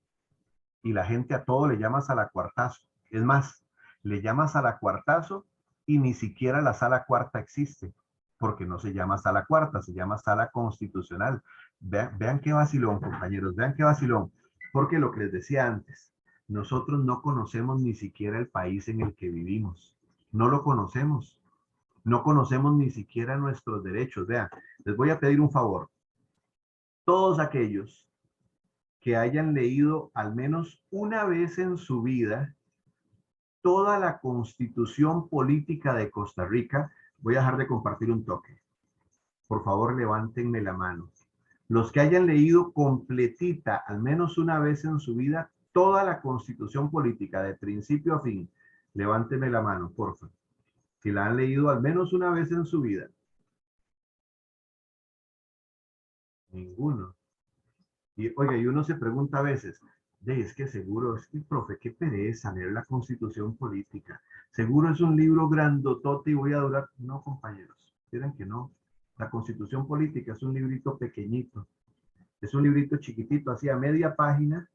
S1: Y la gente a todo le llama salacuartazo. Es más, le llama salacuartazo y ni siquiera la sala cuarta existe, porque no se llama sala cuarta, se llama sala constitucional. Vean qué vacilón, compañeros, vean qué vacilón. Porque lo que les decía antes, nosotros no conocemos ni siquiera el país en el que vivimos. No lo conocemos. No conocemos ni siquiera nuestros derechos. Vean, les voy a pedir un favor. Todos aquellos que hayan leído al menos una vez en su vida toda la Constitución política de Costa Rica, voy a dejar de compartir un toque. Por favor, levántenme la mano. Los que hayan leído completita, al menos una vez en su vida, toda la Constitución política de principio a fin, levántenme la mano, por favor. Si la han leído al menos una vez en su vida. Ninguno. Y oiga, y uno se pregunta a veces, es que seguro, es que, profe, qué pereza leer la Constitución política. Seguro es un libro grandotote y voy a durar. No, compañeros, miren que no. La Constitución política es un librito pequeñito. Es un librito chiquitito, así a media página,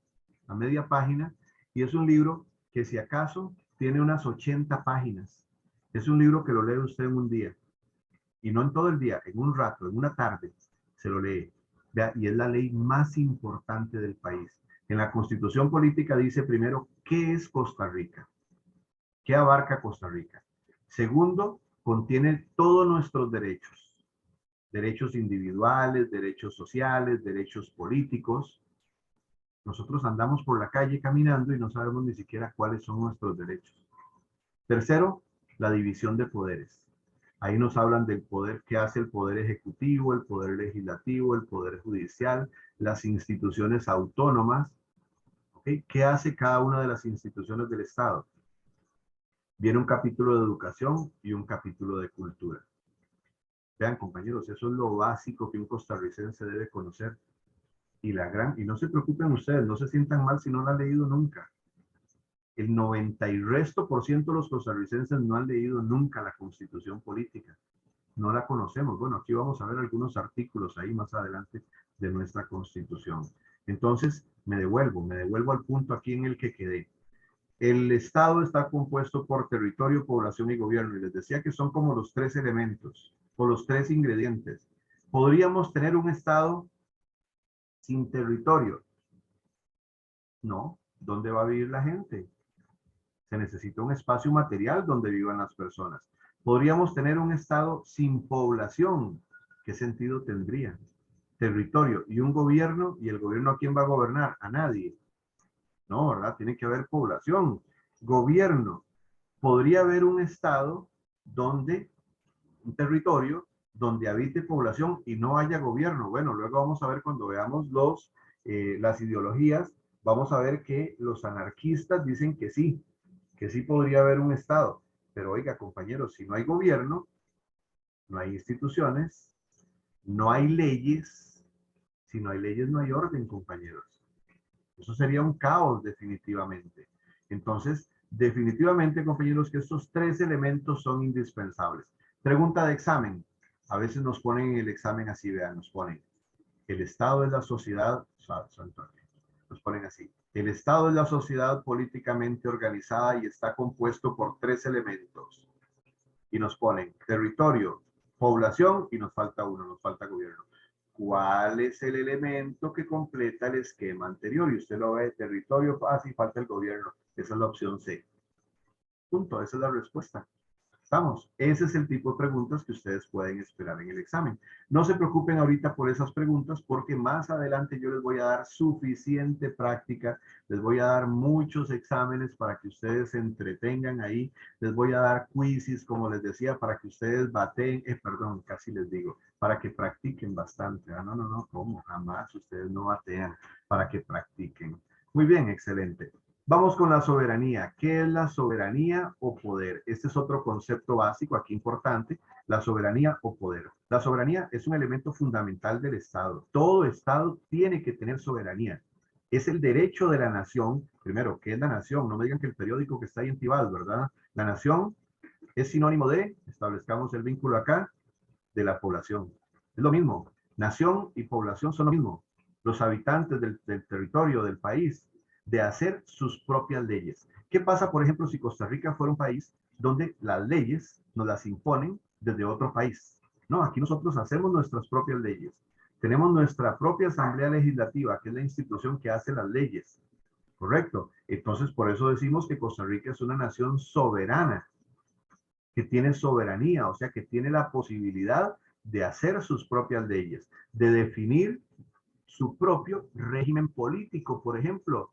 S1: y es un libro que si acaso tiene unas 80 páginas. Es un libro que lo lee usted en un día. Y no en todo el día, en un rato, en una tarde, se lo lee. Y es la ley más importante del país. En la Constitución política dice primero, ¿qué es Costa Rica? ¿Qué abarca Costa Rica? Segundo, contiene todos nuestros derechos. Derechos individuales, derechos sociales, derechos políticos. Nosotros andamos por la calle caminando y no sabemos ni siquiera cuáles son nuestros derechos. Tercero, la división de poderes. Ahí nos hablan del poder que hace el poder ejecutivo, el poder legislativo, el poder judicial, las instituciones autónomas. ¿Okay? ¿Qué hace cada una de las instituciones del Estado? Viene un capítulo de educación y un capítulo de cultura. Vean, compañeros, eso es lo básico que un costarricense debe conocer. Y no se preocupen ustedes, no se sientan mal si no la han leído nunca. El 90 y resto por ciento de los costarricenses no han leído nunca la Constitución política. No la conocemos. Bueno, aquí vamos a ver algunos artículos ahí más adelante de nuestra Constitución. Entonces, me devuelvo al punto aquí en el que quedé. El Estado está compuesto por territorio, población y gobierno. Y les decía que son como los tres elementos o los tres ingredientes. ¿Podríamos tener un Estado sin territorio? No. ¿Dónde va a vivir la gente? Se necesita un espacio material donde vivan las personas. Podríamos tener un Estado sin población. ¿Qué sentido tendría? Territorio y un gobierno, ¿y el gobierno a quién va a gobernar? A nadie. No, ¿verdad? Tiene que haber población. Gobierno. Podría haber un Estado un territorio donde habite población y no haya gobierno. Bueno, luego vamos a ver cuando veamos las ideologías, vamos a ver que los anarquistas dicen que sí, que sí podría haber un Estado. Pero oiga, compañeros, si no hay gobierno, no hay instituciones, no hay leyes. Si no hay leyes, no hay orden, compañeros. Eso sería un caos, definitivamente. Entonces, definitivamente, compañeros, que estos tres elementos son indispensables. Pregunta de examen. A veces nos ponen el examen así, vean, nos ponen el Estado es la sociedad, nos ponen así. El Estado es la sociedad políticamente organizada y está compuesto por tres elementos. Y nos ponen territorio, población y nos falta uno, nos falta gobierno. ¿Cuál es el elemento que completa el esquema anterior? Y usted lo ve, territorio, sí, falta el gobierno. Esa es la opción C. Punto, esa es la respuesta. Estamos. Ese es el tipo de preguntas que ustedes pueden esperar en el examen. No se preocupen ahorita por esas preguntas porque más adelante yo les voy a dar suficiente práctica, les voy a dar muchos exámenes para que ustedes se entretengan ahí, les voy a dar quizzes, como les decía, para que ustedes baten, perdón, casi les digo, para que practiquen bastante. Ah, no, ¿cómo? Jamás ustedes no batean, para que practiquen. Muy bien, excelente. Vamos con la soberanía. ¿Qué es la soberanía o poder? Este es otro concepto básico aquí importante, la soberanía o poder. La soberanía es un elemento fundamental del Estado. Todo Estado tiene que tener soberanía. Es el derecho de la nación. Primero, ¿qué es la nación? No me digan que el periódico que está ahí en Tibás, ¿verdad? La nación es sinónimo de, establezcamos el vínculo acá, de la población. Es lo mismo. Nación y población son lo mismo. Los habitantes del territorio, del país, de hacer sus propias leyes. ¿Qué pasa, por ejemplo, si Costa Rica fuera un país donde las leyes nos las imponen desde otro país? No, aquí nosotros hacemos nuestras propias leyes. Tenemos nuestra propia Asamblea Legislativa, que es la institución que hace las leyes. ¿Correcto? Entonces, por eso decimos que Costa Rica es una nación soberana, que tiene soberanía, o sea, que tiene la posibilidad de hacer sus propias leyes, de definir su propio régimen político, por ejemplo.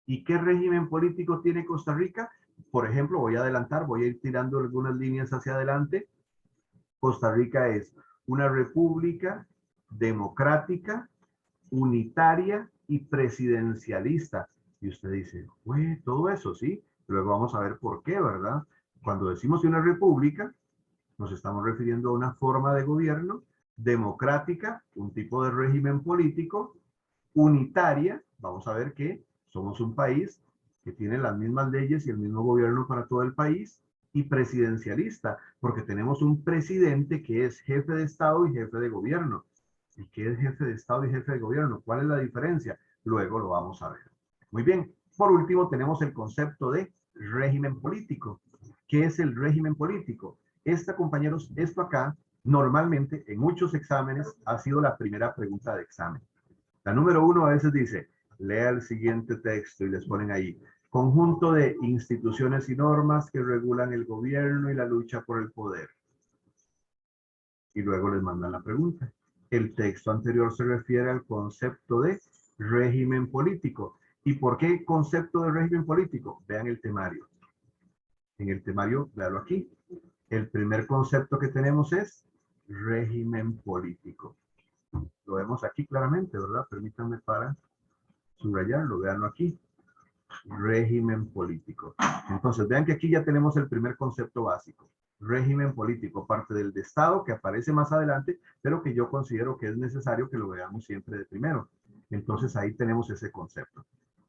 S1: ¿Y qué régimen político tiene Costa Rica? Por ejemplo, voy a adelantar, voy a ir tirando algunas líneas hacia adelante. Costa Rica es una república democrática, unitaria y presidencialista. Y usted dice, güey, todo eso, ¿sí? Luego vamos a ver por qué, ¿verdad? Cuando decimos una república, nos estamos refiriendo a una forma de gobierno democrática, un tipo de régimen político, unitaria, vamos a ver que somos un país que tiene las mismas leyes y el mismo gobierno para todo el país, y presidencialista, porque tenemos un presidente que es jefe de Estado y jefe de gobierno. ¿Y qué es jefe de Estado y jefe de gobierno? ¿Cuál es la diferencia? Luego lo vamos a ver. Muy bien. Por último, tenemos el concepto de régimen político. ¿Qué es el régimen político? Compañeros, esto acá, normalmente en muchos exámenes ha sido la primera pregunta de examen. La número 1 a veces dice, lea el siguiente texto y les ponen ahí, conjunto de instituciones y normas que regulan el gobierno y la lucha por el poder. Y luego les mandan la pregunta. El texto anterior se refiere al concepto de régimen político. ¿Y por qué concepto de régimen político? Vean el temario. En el temario, véalo aquí. El primer concepto que tenemos es régimen político. Lo vemos aquí claramente, ¿verdad? Permítanme para subrayarlo, véanlo aquí. Régimen político. Entonces, vean que aquí ya tenemos el primer concepto básico. Régimen político, parte del de Estado que aparece más adelante, pero que yo considero que es necesario que lo veamos siempre de primero. Entonces, ahí tenemos ese concepto.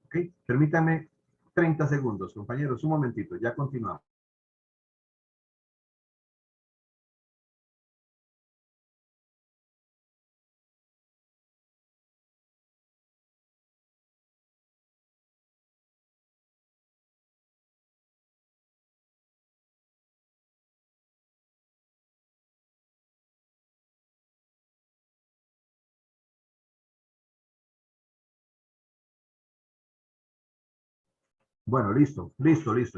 S1: ¿Ok? Permítanme 30 segundos, compañeros, un momentito, ya continuamos. Bueno, listo,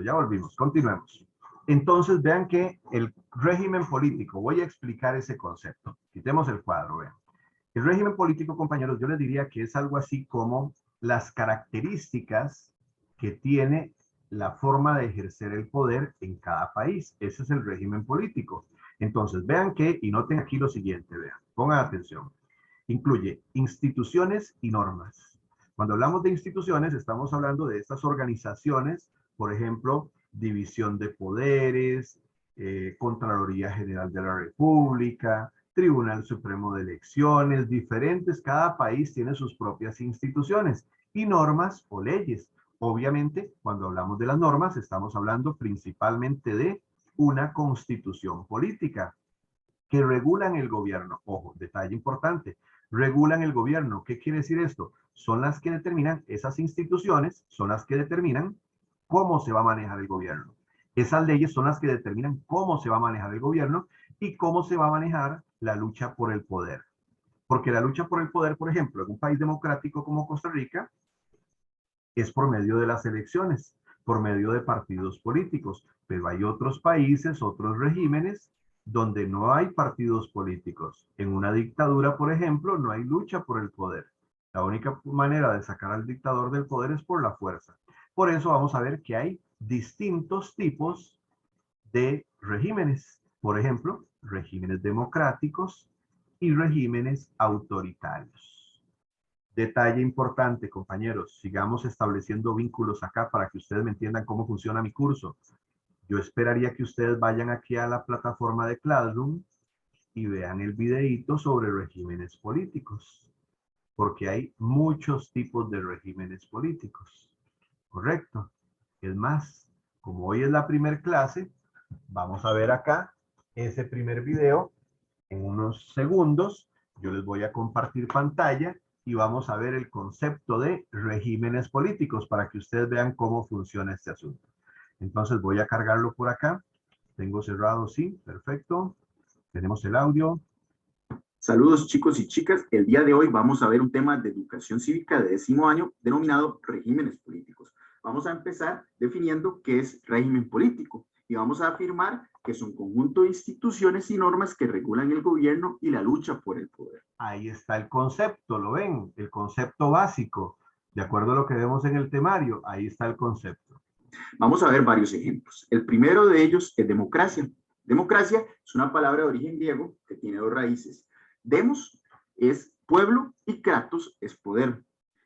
S1: ya volvimos, continuemos. Entonces, vean que el régimen político, voy a explicar ese concepto. Quitemos el cuadro, vean. El régimen político, compañeros, yo les diría que es algo así como las características que tiene la forma de ejercer el poder en cada país. Ese es el régimen político. Entonces, vean que, y noten aquí lo siguiente, vean, pongan atención. Incluye instituciones y normas. Cuando hablamos de instituciones, estamos hablando de estas organizaciones, por ejemplo, división de poderes, Contraloría General de la República, Tribunal Supremo de Elecciones, diferentes, cada país tiene sus propias instituciones y normas o leyes. Obviamente, cuando hablamos de las normas, estamos hablando principalmente de una constitución política que regulan el gobierno. Ojo, detalle importante, regulan el gobierno. ¿Qué quiere decir esto? Son las que determinan, esas instituciones son las que determinan cómo se va a manejar el gobierno. Esas leyes son las que determinan cómo se va a manejar el gobierno y cómo se va a manejar la lucha por el poder. Porque la lucha por el poder, por ejemplo, en un país democrático como Costa Rica, es por medio de las elecciones, por medio de partidos políticos. Pero hay otros países, otros regímenes, donde no hay partidos políticos. En una dictadura, por ejemplo, no hay lucha por el poder. La única manera de sacar al dictador del poder es por la fuerza. Por eso vamos a ver que hay distintos tipos de regímenes. Por ejemplo, regímenes democráticos y regímenes autoritarios. Detalle importante, compañeros, sigamos estableciendo vínculos acá para que ustedes me entiendan cómo funciona mi curso. Yo esperaría que ustedes vayan aquí a la plataforma de Classroom y vean el videíto sobre regímenes políticos, porque hay muchos tipos de regímenes políticos. ¿Correcto? Es más, como hoy es la primera clase, vamos a ver acá ese primer video en unos segundos. Yo les voy a compartir pantalla y vamos a ver el concepto de regímenes políticos para que ustedes vean cómo funciona este asunto. Entonces voy a cargarlo por acá. Tengo cerrado, sí, perfecto. Tenemos el audio.
S2: Saludos chicos y chicas, el día de hoy vamos a ver un tema de educación cívica de 10º año denominado regímenes políticos. Vamos a empezar definiendo qué es régimen político y vamos a afirmar que es un conjunto de instituciones y normas que regulan el gobierno y la lucha por el poder.
S1: Ahí está el concepto, ¿lo ven? El concepto básico, de acuerdo a lo que vemos en el temario, ahí está el concepto.
S2: Vamos a ver varios ejemplos. El primero de ellos es democracia. Democracia es una palabra de origen griego que tiene dos raíces. Demos es pueblo y kratos es poder.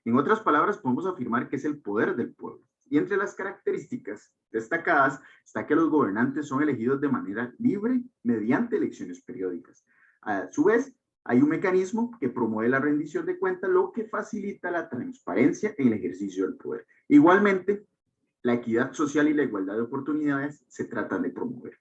S2: En otras palabras, podemos afirmar que es el poder del pueblo. Y entre las características destacadas está que los gobernantes son elegidos de manera libre mediante elecciones periódicas. A su vez, hay un mecanismo que promueve la rendición de cuentas, lo que facilita la transparencia en el ejercicio del poder. Igualmente, la equidad social y la igualdad de oportunidades se tratan de promover.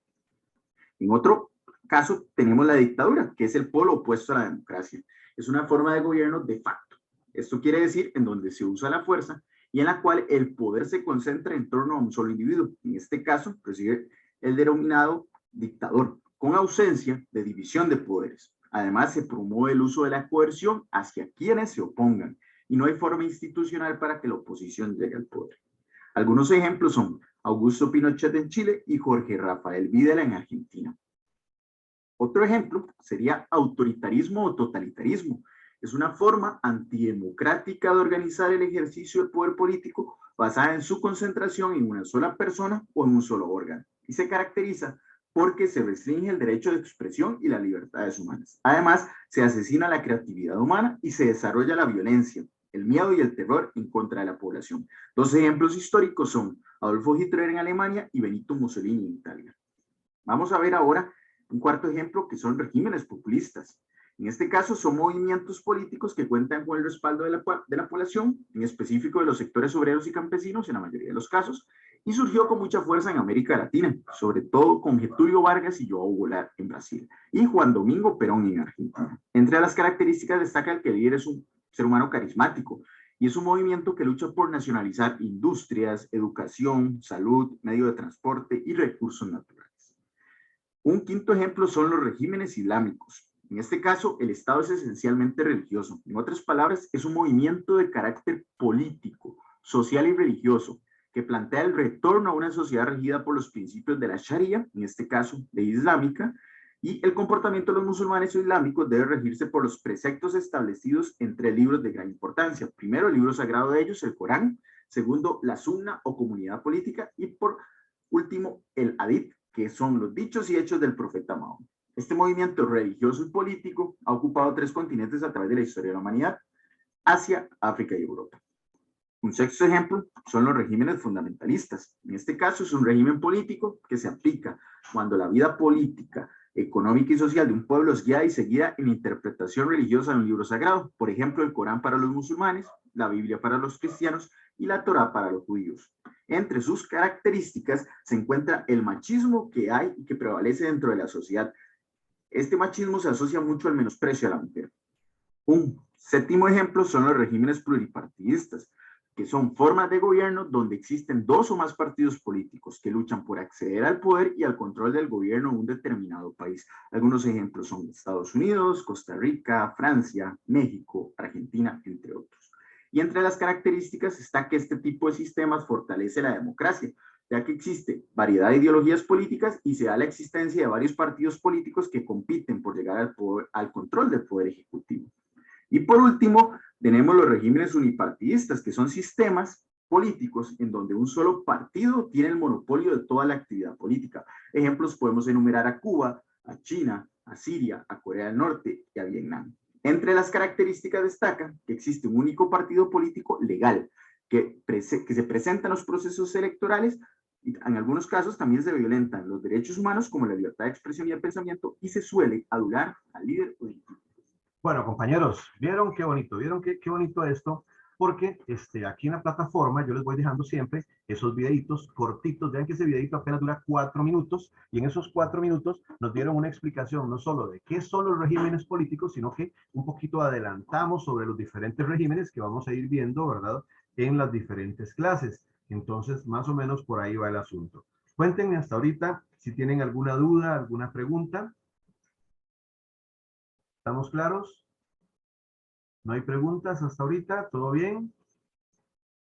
S2: En otro caso, tenemos la dictadura, que es el polo opuesto a la democracia. Es una forma de gobierno de facto. Esto quiere decir en donde se usa la fuerza y en la cual el poder se concentra en torno a un solo individuo. En este caso, recibe el denominado dictador, con ausencia de división de poderes. Además, se promueve el uso de la coerción hacia quienes se opongan y no hay forma institucional para que la oposición llegue al poder. Algunos ejemplos son Augusto Pinochet en Chile y Jorge Rafael Videla en Argentina. Otro ejemplo sería autoritarismo o totalitarismo. Es una forma antidemocrática de organizar el ejercicio del poder político basada en su concentración en una sola persona o en un solo órgano. Y se caracteriza porque se restringe el derecho de expresión y las libertades humanas. Además, se asesina la creatividad humana y se desarrolla la violencia, el miedo y el terror en contra de la población. Dos ejemplos históricos son Adolfo Hitler en Alemania y Benito Mussolini en Italia. Vamos a ver ahora un cuarto ejemplo que son regímenes populistas. En este caso son movimientos políticos que cuentan con el respaldo de la población, en específico de los sectores obreros y campesinos en la mayoría de los casos, y surgió con mucha fuerza en América Latina, sobre todo con Getúlio Vargas y João Goulart en Brasil, y Juan Domingo Perón en Argentina. Entre las características destaca el que el líder es un ser humano carismático, y es un movimiento que lucha por nacionalizar industrias, educación, salud, medio de transporte y recursos naturales. Un quinto ejemplo son los regímenes islámicos. En este caso, el Estado es esencialmente religioso. En otras palabras, es un movimiento de carácter político, social y religioso, que plantea el retorno a una sociedad regida por los principios de la Sharia, en este caso de islámica, y el comportamiento de los musulmanes o islámicos debe regirse por los preceptos establecidos en 3 libros de gran importancia. Primero, el libro sagrado de ellos, el Corán. Segundo, la Sunna o comunidad política. Y por último, el Hadith, que son los dichos y hechos del profeta Mahoma. Este movimiento religioso y político ha ocupado 3 continentes a través de la historia de la humanidad: Asia, África y Europa. Un sexto ejemplo son los regímenes fundamentalistas. En este caso es un régimen político que se aplica cuando la vida política, económica y social de un pueblo es guiada y seguida en interpretación religiosa de un libro sagrado. Por ejemplo, el Corán para los musulmanes, la Biblia para los cristianos y la Torá para los judíos. Entre sus características se encuentra el machismo que hay y que prevalece dentro de la sociedad. Este machismo se asocia mucho al menosprecio a la mujer. Un séptimo ejemplo son los regímenes pluripartidistas, que son formas de gobierno donde existen dos o más partidos políticos que luchan por acceder al poder y al control del gobierno de un determinado país. Algunos ejemplos son Estados Unidos, Costa Rica, Francia, México, Argentina, entre otros. Y entre las características está que este tipo de sistemas fortalece la democracia, ya que existe variedad de ideologías políticas y se da la existencia de varios partidos políticos que compiten por llegar al poder, al control del poder ejecutivo. Y por último, tenemos los regímenes unipartidistas, que son sistemas políticos en donde un solo partido tiene el monopolio de toda la actividad política. Ejemplos podemos enumerar a Cuba, a China, a Siria, a Corea del Norte y a Vietnam. Entre las características destaca que existe un único partido político legal que se presenta en los procesos electorales y en algunos casos también se violentan los derechos humanos como la libertad de expresión y de pensamiento y se suele adular al líder político.
S1: Bueno, compañeros, ¿vieron qué bonito? ¿Vieron qué bonito esto? Porque aquí en la plataforma yo les voy dejando siempre esos videitos cortitos. Vean que ese videito apenas dura 4 minutos y en esos 4 minutos nos dieron una explicación no solo de qué son los regímenes políticos, sino que un poquito adelantamos sobre los diferentes regímenes que vamos a ir viendo, ¿verdad? En las diferentes clases. Entonces, más o menos por ahí va el asunto. Cuéntenme hasta ahorita si tienen alguna duda, alguna pregunta. ¿Estamos claros? ¿No hay preguntas hasta ahorita? ¿Todo bien?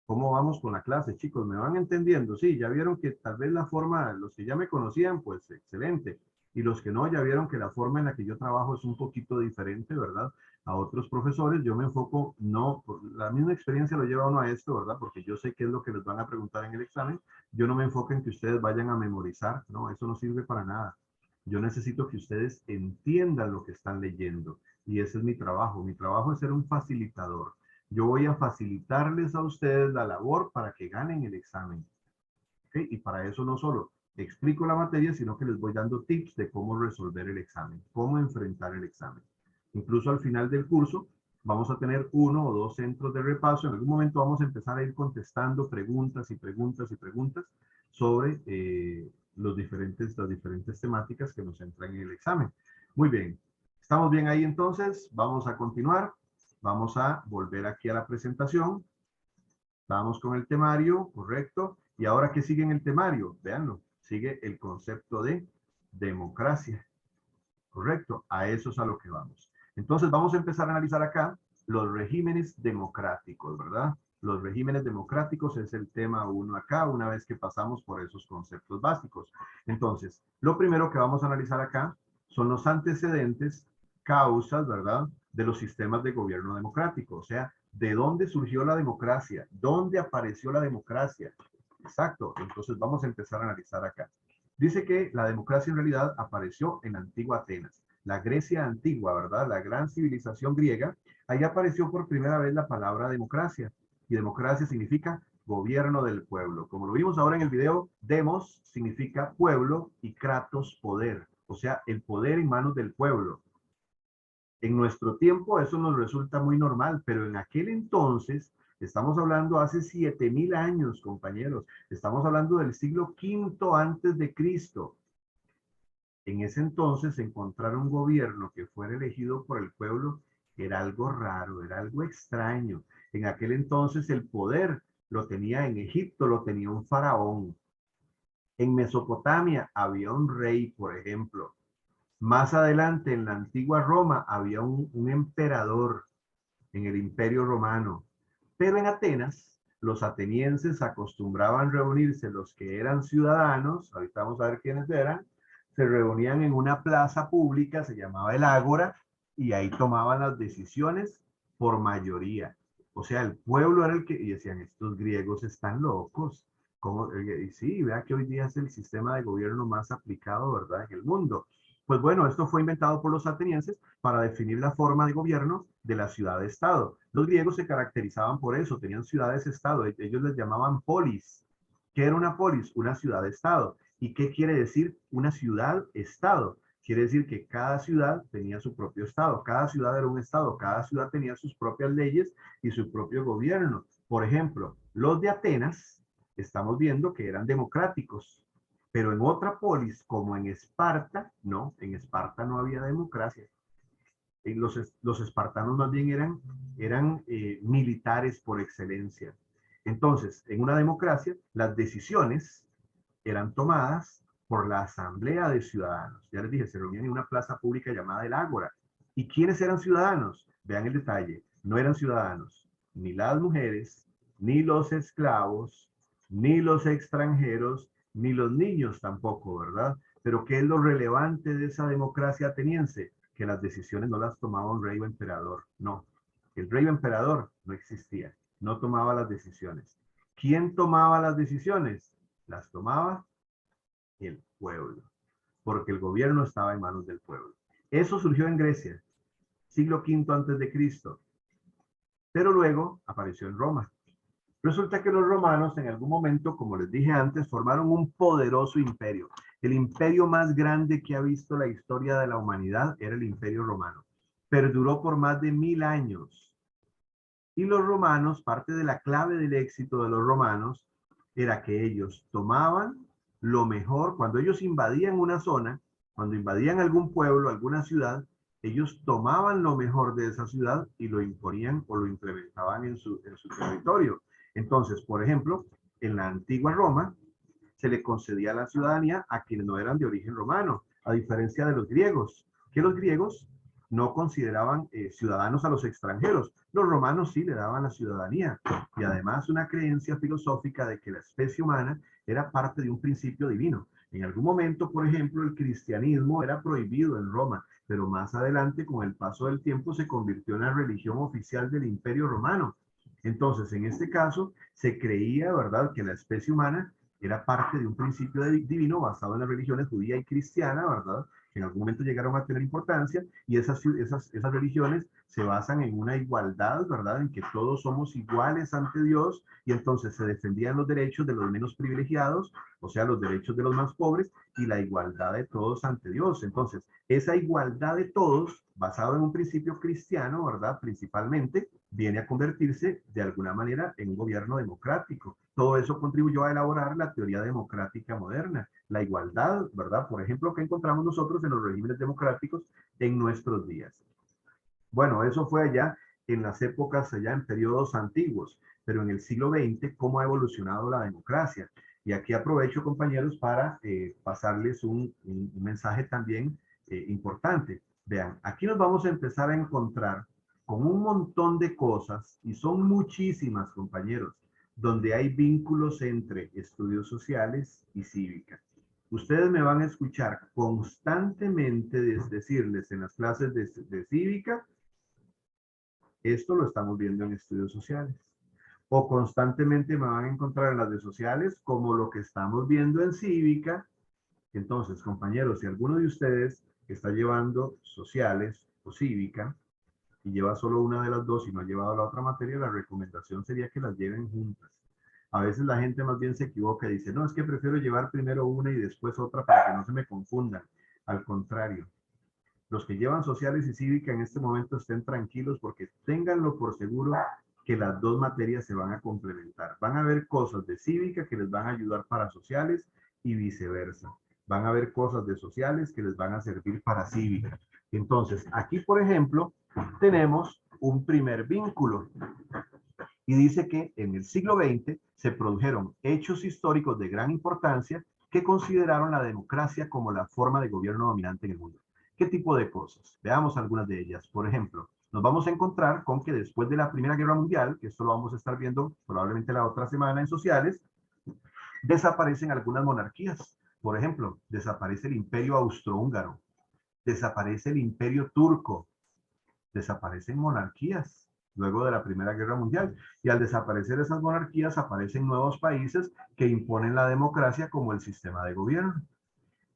S1: ¿Cómo vamos con la clase, chicos? ¿Me van entendiendo? Sí, ya vieron que tal vez la forma, los que ya me conocían, pues excelente. Y los que no, ya vieron que la forma en la que yo trabajo es un poquito diferente, ¿verdad? A otros profesores, yo me enfoco, no, la misma experiencia lo lleva uno a esto, ¿verdad? Porque yo sé qué es lo que les van a preguntar en el examen. Yo no me enfoco en que ustedes vayan a memorizar, no, eso no sirve para nada. Yo necesito que ustedes entiendan lo que están leyendo. Y ese es mi trabajo. Mi trabajo es ser un facilitador. Yo voy a facilitarles a ustedes la labor para que ganen el examen. ¿Okay? Y para eso no solo explico la materia, sino que les voy dando tips de cómo resolver el examen, cómo enfrentar el examen. Incluso al final del curso vamos a tener 1 o 2 centros de repaso. En algún momento vamos a empezar a ir contestando preguntas y preguntas y preguntas sobre las diferentes temáticas que nos entran en el examen. Muy bien. ¿Estamos bien ahí entonces? Vamos a continuar. Vamos a volver aquí a la presentación. Vamos con el temario, correcto. Y ahora, ¿qué sigue en el temario? Véanlo. Sigue el concepto de democracia. Correcto. A eso es a lo que vamos. Entonces, vamos a empezar a analizar acá los regímenes democráticos, ¿verdad? Los regímenes democráticos es el tema 1 acá, una vez que pasamos por esos conceptos básicos. Entonces, lo primero que vamos a analizar acá son los antecedentes, causas, ¿verdad? De los sistemas de gobierno democrático. O sea, ¿de dónde surgió la democracia? ¿Dónde apareció la democracia? Exacto. Entonces, vamos a empezar a analizar acá. Dice que la democracia en realidad apareció en la antigua Atenas, la Grecia antigua, ¿verdad? La gran civilización griega. Ahí apareció por primera vez la palabra democracia. Y democracia significa gobierno del pueblo. Como lo vimos ahora en el video, demos significa pueblo y kratos poder. O sea, el poder en manos del pueblo. En nuestro tiempo eso nos resulta muy normal, pero en aquel entonces, estamos hablando hace 7000 años, compañeros, estamos hablando del siglo V antes de Cristo. En ese entonces, encontrar un gobierno que fuera elegido por el pueblo era algo raro, era algo extraño. En aquel entonces el poder lo tenía en Egipto, lo tenía un faraón. En Mesopotamia había un rey, por ejemplo. Más adelante, en la antigua Roma, había un emperador en el Imperio Romano. Pero en Atenas, los atenienses acostumbraban reunirse, los que eran ciudadanos, ahorita vamos a ver quiénes eran, se reunían en una plaza pública, se llamaba el Ágora, y ahí tomaban las decisiones por mayoría. O sea, el pueblo era el que, y decían, estos griegos están locos. ¿Cómo? Y sí, vea que hoy día es el sistema de gobierno más aplicado, ¿verdad?, en el mundo. Pues bueno, esto fue inventado por los atenienses para definir la forma de gobierno de la ciudad-estado. Los griegos se caracterizaban por eso, tenían ciudades-estado, ellos les llamaban polis. ¿Qué era una polis? Una ciudad-estado. ¿Y qué quiere decir una ciudad-estado? Quiere decir que cada ciudad tenía su propio estado, cada ciudad era un estado, cada ciudad tenía sus propias leyes y su propio gobierno. Por ejemplo, los de Atenas, estamos viendo que eran democráticos, pero en otra polis, como en Esparta, no, en Esparta no había democracia. Los espartanos más bien eran militares por excelencia. Entonces, en una democracia, las decisiones eran tomadas por la asamblea de ciudadanos. Ya les dije, se reunían en una plaza pública llamada el Ágora. ¿Y quiénes eran ciudadanos? Vean el detalle. No eran ciudadanos ni las mujeres, ni los esclavos, ni los extranjeros, ni los niños tampoco, ¿verdad? Pero ¿qué es lo relevante de esa democracia ateniense? Que las decisiones no las tomaba un rey o emperador, no. El rey o emperador no existía, no tomaba las decisiones. ¿Quién tomaba las decisiones? Las tomaba el pueblo, porque el gobierno estaba en manos del pueblo. Eso surgió en Grecia, siglo V antes de Cristo, pero luego apareció en Roma. Resulta que los romanos en algún momento, como les dije antes, formaron un poderoso imperio. El imperio más grande que ha visto la historia de la humanidad era el Imperio Romano. Perduró por más de 1000 años. Y los romanos, parte de la clave del éxito de los romanos, era que ellos tomaban lo mejor, cuando ellos invadían una zona, cuando invadían algún pueblo, alguna ciudad, ellos tomaban lo mejor de esa ciudad y lo imponían o lo implementaban en su territorio. Entonces, por ejemplo, en la antigua Roma se le concedía la ciudadanía a quienes no eran de origen romano, a diferencia de los griegos, que los griegos no consideraban ciudadanos a los extranjeros. Los romanos sí le daban la ciudadanía y además una creencia filosófica de que la especie humana era parte de un principio divino. En algún momento, por ejemplo, el cristianismo era prohibido en Roma, pero más adelante, con el paso del tiempo, se convirtió en la religión oficial del Imperio Romano. Entonces, en este caso, se creía, ¿verdad?, que la especie humana era parte de un principio divino basado en las religiones judía y cristiana, ¿verdad?, que en algún momento llegaron a tener importancia, y esas religiones se basan en una igualdad, ¿verdad?, en que todos somos iguales ante Dios, y entonces se defendían los derechos de los menos privilegiados, o sea, los derechos de los más pobres, y la igualdad de todos ante Dios. Entonces, esa igualdad de todos, basado en un principio cristiano, ¿verdad?, principalmente, viene a convertirse de alguna manera en un gobierno democrático. Todo eso contribuyó a elaborar la teoría democrática moderna, la igualdad, ¿verdad? Por ejemplo, que encontramos nosotros en los regímenes democráticos en nuestros días. Bueno, eso fue allá en las épocas, allá en periodos antiguos, pero en el siglo XX, ¿cómo ha evolucionado la democracia? Y aquí aprovecho, compañeros, para pasarles un mensaje también importante. Vean, aquí nos vamos a empezar a encontrar con un montón de cosas, y son muchísimas, compañeros, donde hay vínculos entre estudios sociales y cívica. Ustedes me van a escuchar constantemente decirles en las clases de cívica, esto lo estamos viendo en estudios sociales. O constantemente me van a encontrar en las de sociales como lo que estamos viendo en cívica. Entonces, compañeros, si alguno de ustedes está llevando sociales o cívica y lleva solo una de las dos y no ha llevado la otra materia, la recomendación sería que las lleven juntas. A veces la gente más bien se equivoca y dice, no, es que prefiero llevar primero una y después otra para que no se me confundan. Al contrario, los que llevan sociales y cívica en este momento estén tranquilos porque ténganlo por seguro que las dos materias se van a complementar. Van a haber cosas de cívica que les van a ayudar para sociales y viceversa. Van a haber cosas de sociales que les van a servir para cívica. Entonces, aquí, por ejemplo, tenemos un primer vínculo. Y dice que en el siglo XX se produjeron hechos históricos de gran importancia que consideraron la democracia como la forma de gobierno dominante en el mundo. ¿Qué tipo de cosas? Veamos algunas de ellas. Por ejemplo, nos vamos a encontrar con que después de la Primera Guerra Mundial, que esto lo vamos a estar viendo probablemente la otra semana en sociales, desaparecen algunas monarquías. Por ejemplo, desaparece el Imperio Austrohúngaro, desaparece el Imperio Turco, desaparecen monarquías luego de la Primera Guerra Mundial. Y al desaparecer esas monarquías, aparecen nuevos países que imponen la democracia como el sistema de gobierno.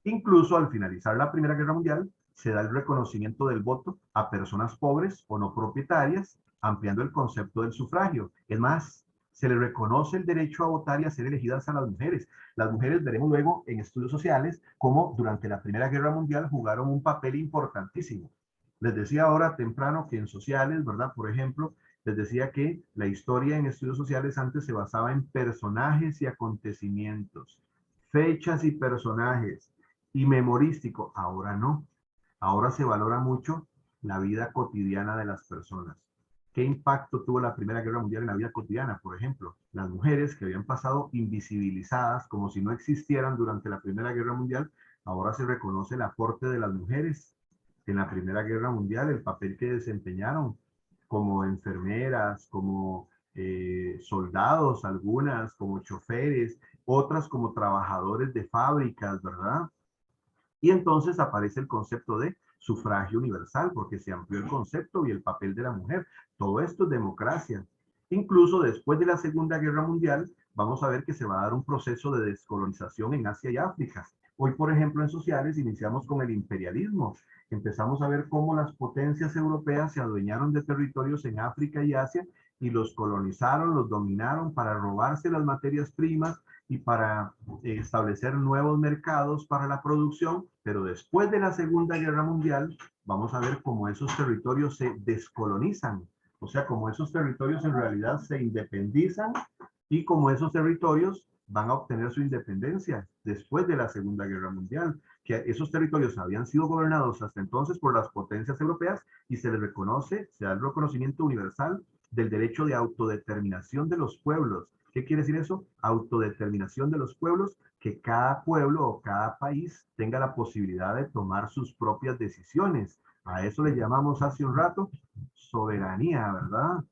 S1: Incluso al finalizar la Primera Guerra Mundial, se da el reconocimiento del voto a personas pobres o no propietarias, ampliando el concepto del sufragio. Es más, se le reconoce el derecho a votar y a ser elegidas a las mujeres. Las mujeres, veremos luego en estudios sociales, cómo durante la Primera Guerra Mundial jugaron un papel importantísimo. Les decía ahora temprano que en sociales, ¿verdad? Por ejemplo, les decía que la historia en estudios sociales antes se basaba en personajes y acontecimientos, fechas y personajes, y memorístico. Ahora no. Ahora se valora mucho la vida cotidiana de las personas. ¿Qué impacto tuvo la Primera Guerra Mundial en la vida cotidiana? Por ejemplo, las mujeres que habían pasado invisibilizadas como si no existieran durante la Primera Guerra Mundial, ahora se reconoce el aporte de las mujeres en la Primera Guerra Mundial, el papel que desempeñaron como enfermeras, como soldados, algunas como choferes, otras como trabajadores de fábricas, ¿verdad? Y entonces aparece el concepto de sufragio universal, porque se amplió el concepto y el papel de la mujer. Todo esto es democracia. Incluso después de la Segunda Guerra Mundial, vamos a ver que se va a dar un proceso de descolonización en Asia y África. Hoy, por ejemplo, en sociales iniciamos con el imperialismo. Empezamos a ver cómo las potencias europeas se adueñaron de territorios en África y Asia y los colonizaron, los dominaron para robarse las materias primas y para establecer nuevos mercados para la producción, pero después de la Segunda Guerra Mundial vamos a ver cómo esos territorios se descolonizan, o sea, cómo esos territorios en realidad se independizan y cómo esos territorios van a obtener su independencia después de la Segunda Guerra Mundial, que esos territorios habían sido gobernados hasta entonces por las potencias europeas y se les reconoce, se da el reconocimiento universal del derecho de autodeterminación de los pueblos. ¿Qué quiere decir eso? Autodeterminación de los pueblos, que cada pueblo o cada país tenga la posibilidad de tomar sus propias decisiones. A eso le llamamos hace un rato soberanía, ¿verdad?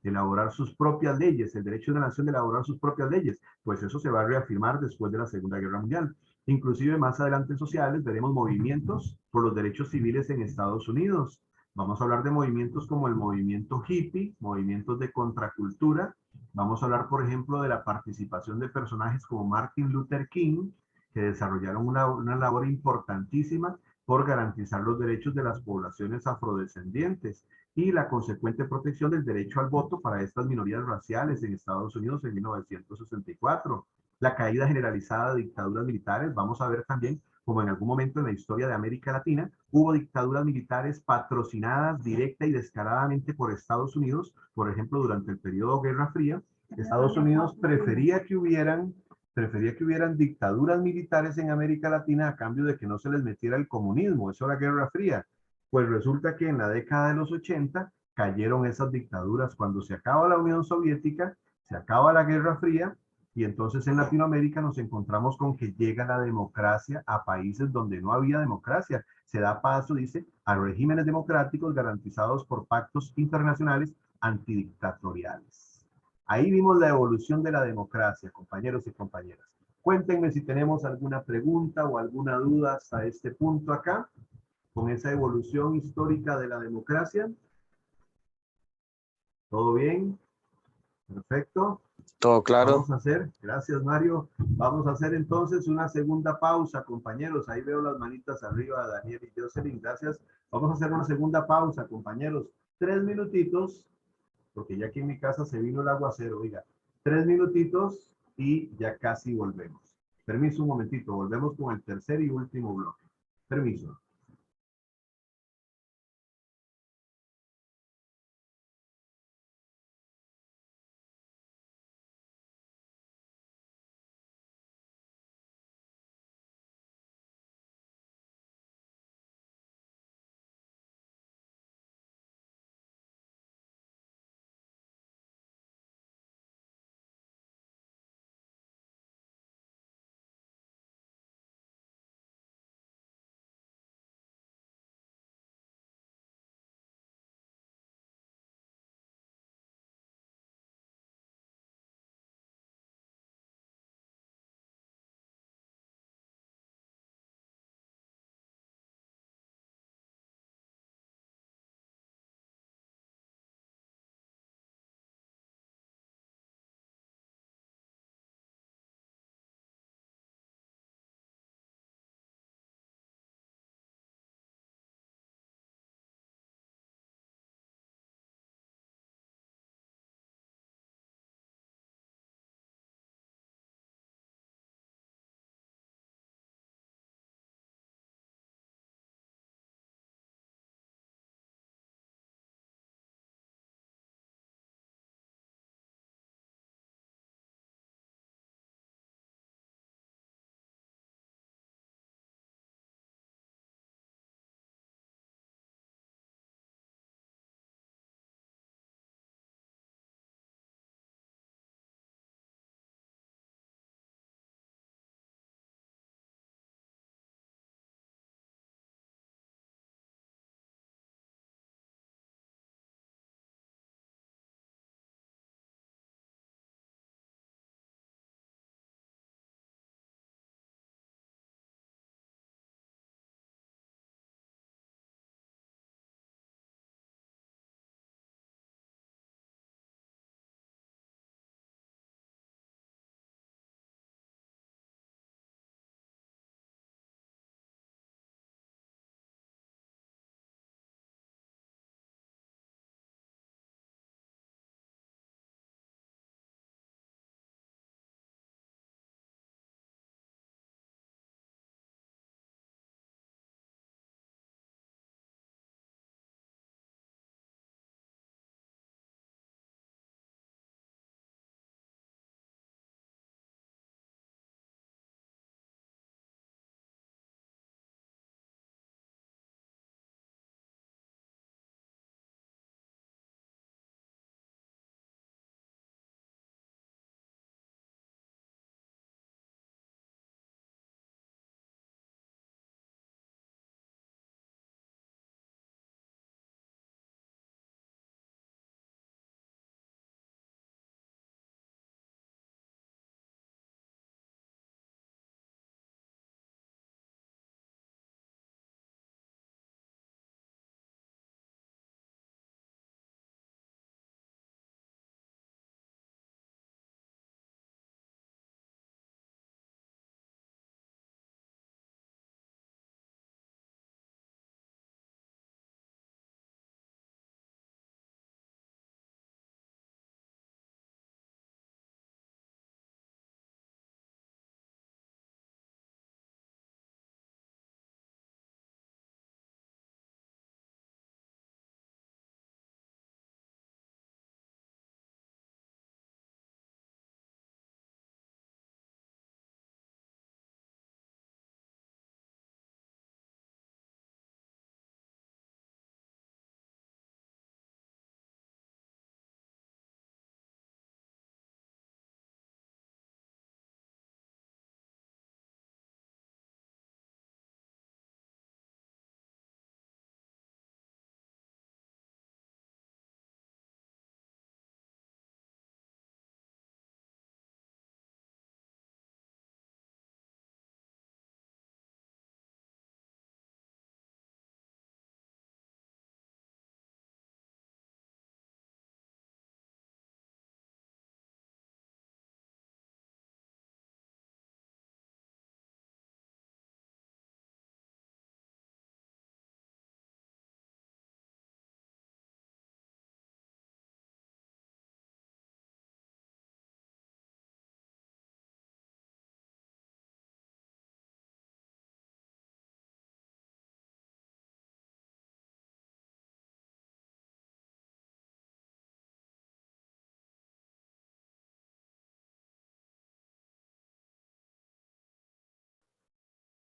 S1: Elaborar sus propias leyes, el derecho de una nación de elaborar sus propias leyes, pues eso se va a reafirmar después de la Segunda Guerra Mundial. Inclusive más adelante en sociales veremos movimientos por los derechos civiles en Estados Unidos. Vamos a hablar de movimientos como el movimiento hippie, movimientos de contracultura. Vamos a hablar, por ejemplo, de la participación de personajes como Martin Luther King, que desarrollaron una labor importantísima por garantizar los derechos de las poblaciones afrodescendientes y la consecuente protección del derecho al voto para estas minorías raciales en Estados Unidos en 1964. La caída generalizada de dictaduras militares, vamos a ver también como en algún momento en la historia de América Latina, hubo dictaduras militares patrocinadas directa y descaradamente por Estados Unidos, por ejemplo, durante el periodo Guerra Fría. Estados Unidos prefería que hubieran dictaduras militares en América Latina a cambio de que no se les metiera el comunismo, eso era Guerra Fría. Pues resulta que en la década de los 80 cayeron esas dictaduras cuando se acaba la Unión Soviética, se acaba la Guerra Fría y entonces en Latinoamérica nos encontramos con que llega la democracia a países donde no había democracia. Se da paso, dice, a regímenes democráticos garantizados por pactos internacionales antidictatoriales. Ahí vimos la evolución de la democracia, compañeros y compañeras. Cuéntenme si tenemos alguna pregunta o alguna duda hasta este punto acá, con esa evolución histórica de la democracia. ¿Todo bien? Perfecto.
S3: Todo claro.
S1: Vamos a hacer, gracias Mario, vamos a hacer entonces una segunda pausa, compañeros. Ahí veo las manitas arriba, Daniel y Jocelyn, gracias. Vamos a hacer una segunda pausa, compañeros. 3 minutitos, porque ya aquí en mi casa se vino el aguacero, oiga. 3 minutitos y ya casi volvemos. Permiso un momentito, volvemos con el tercer y último bloque. Permiso.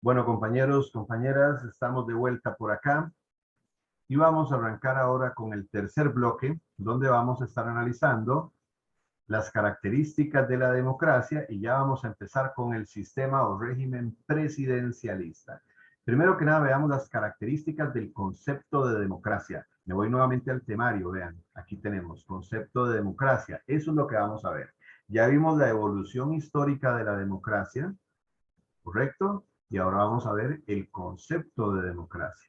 S1: Bueno, compañeros, compañeras, estamos de vuelta por acá y vamos a arrancar ahora con el tercer bloque, donde vamos a estar analizando las características de la democracia y ya vamos a empezar con el sistema o régimen presidencialista. Primero que nada, veamos las características del concepto de democracia. Me voy nuevamente al temario, vean, aquí tenemos concepto de democracia. Eso es lo que vamos a ver. Ya vimos la evolución histórica de la democracia, ¿correcto? Y ahora vamos a ver el concepto de democracia.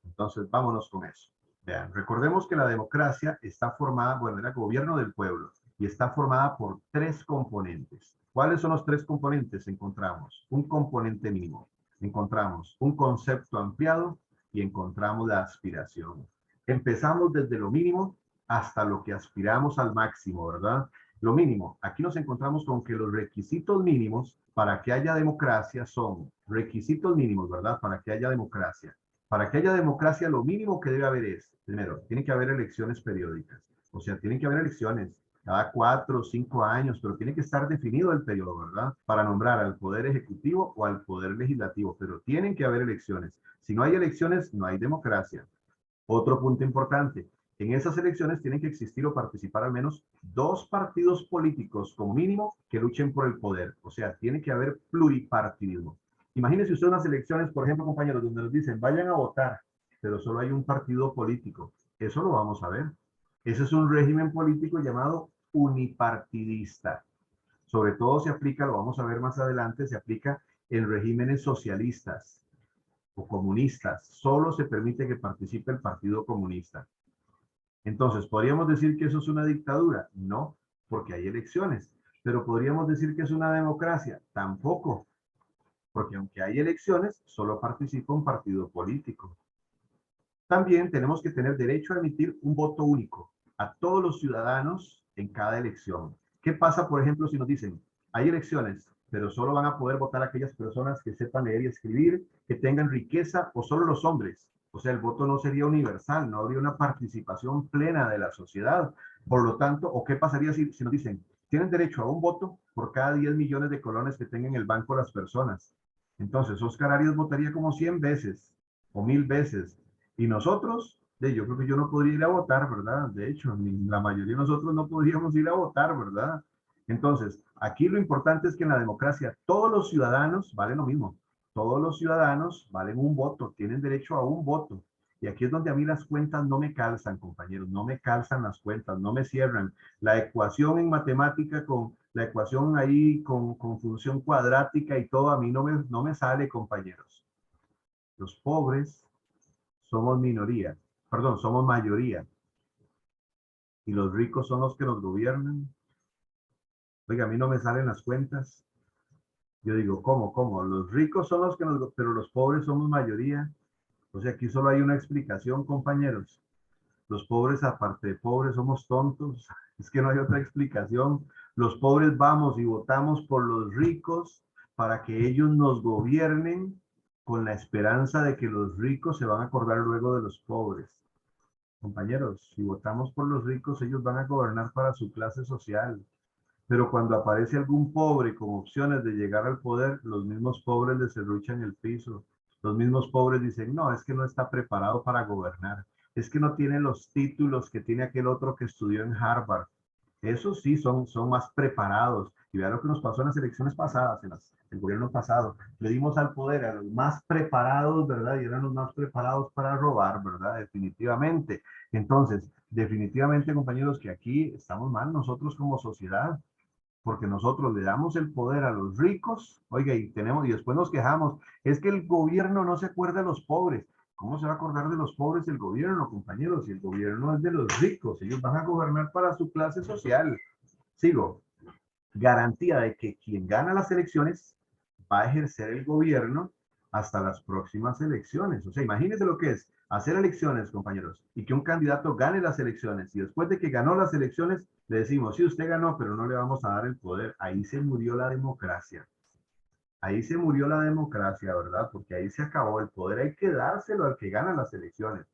S1: Entonces, vámonos con eso. Vean, recordemos que la democracia está formada, bueno, era gobierno del pueblo, y está formada por tres componentes. ¿Cuáles son los tres componentes? Encontramos un componente mínimo, encontramos un concepto ampliado y encontramos la aspiración. Empezamos desde lo mínimo hasta lo que aspiramos al máximo, ¿verdad? Lo mínimo, aquí nos encontramos con que los requisitos mínimos para que haya democracia son requisitos mínimos, ¿verdad? Para que haya democracia. Para que haya democracia, lo mínimo que debe haber es, primero, tiene que haber elecciones periódicas. O sea, tienen que haber elecciones cada 4 o 5 años, pero tiene que estar definido el periodo, ¿verdad? Para nombrar al Poder Ejecutivo o al Poder Legislativo, pero tienen que haber elecciones. Si no hay elecciones, no hay democracia. Otro punto importante, en esas elecciones tienen que existir o participar al menos 2 partidos políticos como mínimo que luchen por el poder. O sea, tiene que haber pluripartidismo. Imagínense usted unas elecciones, por ejemplo, compañeros, donde nos dicen, vayan a votar, pero solo hay un partido político. Eso lo vamos a ver. Ese es un régimen político llamado unipartidista. Sobre todo se aplica, lo vamos a ver más adelante, se aplica en regímenes socialistas o comunistas. Solo se permite que participe el Partido Comunista. Entonces, ¿podríamos decir que eso es una dictadura? No, porque hay elecciones. Pero ¿podríamos decir que es una democracia? Tampoco, porque aunque hay elecciones, solo participa un partido político. También tenemos que tener derecho a emitir un voto único a todos los ciudadanos en cada elección. ¿Qué pasa, por ejemplo, si nos dicen, hay elecciones, pero solo van a poder votar aquellas personas que sepan leer y escribir, que tengan riqueza o solo los hombres? O sea, el voto no sería universal, no habría una participación plena de la sociedad. Por lo tanto, ¿o qué pasaría si nos dicen, tienen derecho a un voto por cada 10 millones de colones que tengan en el banco las personas? Entonces, Oscar Arias votaría como 100 veces o 1000 veces. Y nosotros, yo creo que yo no podría ir a votar, ¿verdad? De hecho, la mayoría de nosotros no podríamos ir a votar, ¿verdad? Entonces, aquí lo importante es que en la democracia todos los ciudadanos valen lo mismo. Todos los ciudadanos valen un voto, tienen derecho a un voto. Y aquí es donde a mí las cuentas no me calzan, compañeros, no me calzan las cuentas, no me cierran. La ecuación en matemática con la ecuación ahí con función cuadrática y todo, a mí no me sale, compañeros. Los pobres somos minoría, perdón, somos mayoría. Y los ricos son los que nos gobiernan. Oiga, a mí no me salen las cuentas. Yo digo, ¿cómo? Los ricos son los que nos, pero los pobres somos mayoría. O sea, aquí solo hay una explicación, compañeros. Los pobres, aparte de pobres, somos tontos. Es que no hay otra explicación. Los pobres vamos y votamos por los ricos para que ellos nos gobiernen con la esperanza de que los ricos se van a acordar luego de los pobres. Compañeros, si votamos por los ricos, ellos van a gobernar para su clase social. Pero cuando aparece algún pobre con opciones de llegar al poder, los mismos pobres les serruchan el piso. Los mismos pobres dicen, no, es que no está preparado para gobernar. Es que no tiene los títulos que tiene aquel otro que estudió en Harvard. Esos sí son más preparados. Y vean lo que nos pasó en las elecciones pasadas, el gobierno pasado. Le dimos al poder a los más preparados, ¿verdad? Y eran los más preparados para robar, ¿verdad? Definitivamente. Entonces, definitivamente, compañeros, que aquí estamos mal nosotros como sociedad, porque nosotros le damos el poder a los ricos, oiga, y después nos quejamos, es que el gobierno no se acuerda de los pobres. ¿Cómo se va a acordar de los pobres el gobierno, compañeros? Si el gobierno es de los ricos, ellos van a gobernar para su clase social. Sigo. Garantía de que quien gana las elecciones va a ejercer el gobierno hasta las próximas elecciones. O sea, imagínense lo que es hacer elecciones, compañeros, y que un candidato gane las elecciones, y después de que ganó las elecciones, le decimos, sí, usted ganó, pero no le vamos a dar el poder. Ahí se murió la democracia. Ahí se murió la democracia, ¿verdad? Porque ahí se acabó el poder. Hay que dárselo al que gana las elecciones.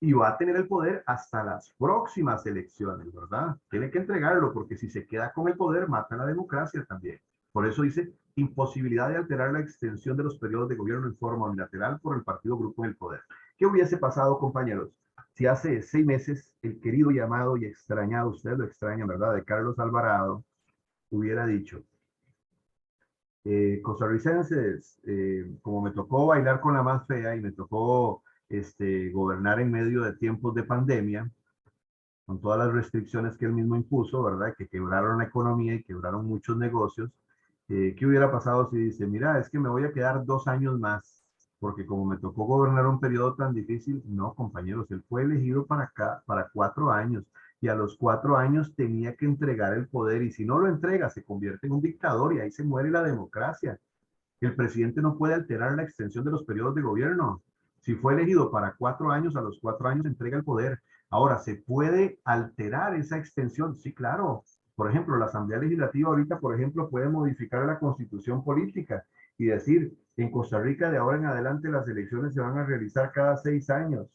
S1: Y va a tener el poder hasta las próximas elecciones, ¿verdad? Tiene que entregarlo, porque si se queda con el poder, mata la democracia también. Por eso dice imposibilidad de alterar la extensión de los periodos de gobierno en forma unilateral por el partido grupo en el poder. ¿Qué hubiese pasado, compañeros, si hace 6 meses el querido, llamado y extrañado, ustedes lo extrañan, ¿verdad?, de Carlos Alvarado, hubiera dicho: costarricenses, como me tocó bailar con la más fea y me tocó gobernar en medio de tiempos de pandemia, con todas las restricciones que él mismo impuso, ¿verdad?, que quebraron la economía y quebraron muchos negocios. ¿Qué hubiera pasado si dice: mira, es que me voy a quedar 2 años más, porque como me tocó gobernar un periodo tan difícil? No, compañeros, él fue elegido para 4 años, y a los 4 años tenía que entregar el poder, y si no lo entrega, se convierte en un dictador, y ahí se muere la democracia. El presidente no puede alterar la extensión de los periodos de gobierno. Si fue elegido para 4 años, a los 4 años entrega el poder. Ahora, ¿se puede alterar esa extensión? Sí, claro. Por ejemplo, la Asamblea Legislativa ahorita, por ejemplo, puede modificar la constitución política y decir: en Costa Rica de ahora en adelante las elecciones se van a realizar cada 6 años.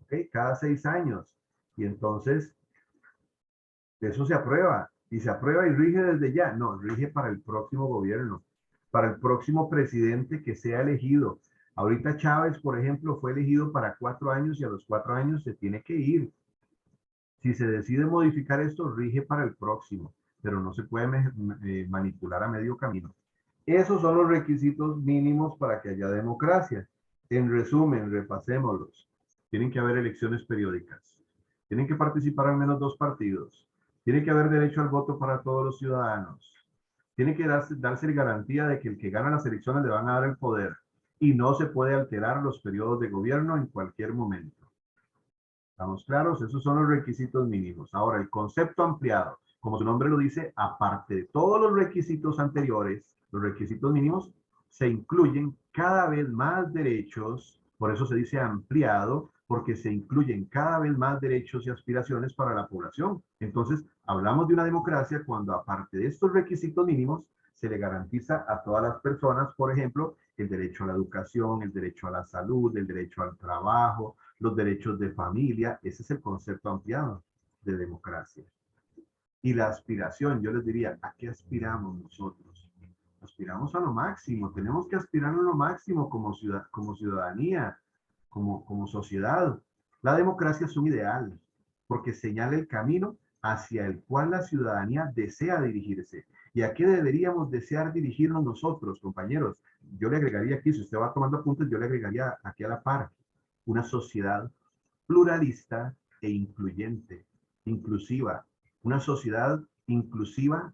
S1: ¿Ok? Cada 6 años. Y entonces, eso se aprueba. Y se aprueba y rige desde ya. No, rige para el próximo gobierno, para el próximo presidente que sea elegido. Ahorita Chávez, por ejemplo, fue elegido para 4 años, y a los 4 años se tiene que ir. Si se decide modificar esto, rige para el próximo, pero no se puede manipular a medio camino. Esos son los requisitos mínimos para que haya democracia. En resumen, repasémoslos. Tienen que haber elecciones periódicas. Tienen que participar al menos 2 partidos. Tiene que haber derecho al voto para todos los ciudadanos. Tiene que darse garantía de que el que gana las elecciones le van a dar el poder. Y no se puede alterar los periodos de gobierno en cualquier momento. ¿Estamos claros? Esos son los requisitos mínimos. Ahora, el concepto ampliado, como su nombre lo dice, aparte de todos los requisitos anteriores, los requisitos mínimos, se incluyen cada vez más derechos. Por eso se dice ampliado, porque se incluyen cada vez más derechos y aspiraciones para la población. Entonces, hablamos de una democracia cuando, aparte de estos requisitos mínimos, se le garantiza a todas las personas, por ejemplo, el derecho a la educación, el derecho a la salud, el derecho al trabajo, los derechos de familia. Ese es el concepto ampliado de democracia. Y la aspiración, yo les diría: ¿a qué aspiramos nosotros? Aspiramos a lo máximo, tenemos que aspirar a lo máximo como ciudadanía, como sociedad. La democracia es un ideal, porque señala el camino hacia el cual la ciudadanía desea dirigirse. ¿Y a qué deberíamos desear dirigirnos nosotros, compañeros? Yo le agregaría aquí, si usted va tomando apuntes, yo le agregaría aquí a la par: una sociedad pluralista e incluyente, inclusiva, una sociedad inclusiva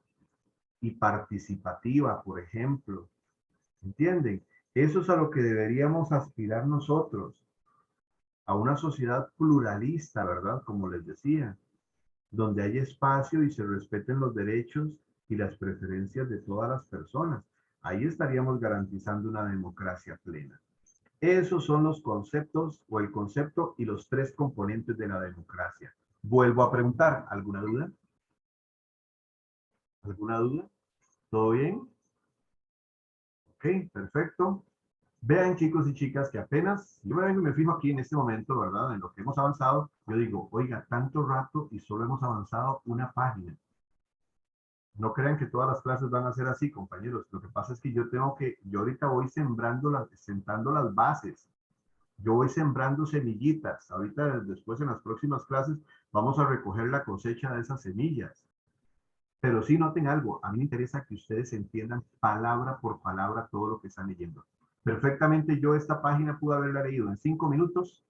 S1: y participativa, por ejemplo. ¿Entienden? Eso es a lo que deberíamos aspirar nosotros, a una sociedad pluralista, ¿verdad? Como les decía, donde hay espacio y se respeten los derechos y las preferencias de todas las personas. Ahí estaríamos garantizando una democracia plena. Esos son los conceptos, o el concepto y los 3 componentes de la democracia. Vuelvo a preguntar: ¿alguna duda? ¿Alguna duda? ¿Todo bien? Ok, perfecto. Vean, chicos y chicas, que apenas yo me fijo aquí en este momento, ¿verdad?, en lo que hemos avanzado. Yo digo: oiga, tanto rato y solo hemos avanzado una página. No crean que todas las clases van a ser así, compañeros. Lo que pasa es que yo ahorita voy sentando las bases. Yo voy sembrando semillitas. Ahorita, después, en las próximas clases, vamos a recoger la cosecha de esas semillas. Pero sí, noten algo: a mí me interesa que ustedes entiendan palabra por palabra todo lo que están leyendo. Perfectamente, yo esta página pude haberla leído en 5 minutos,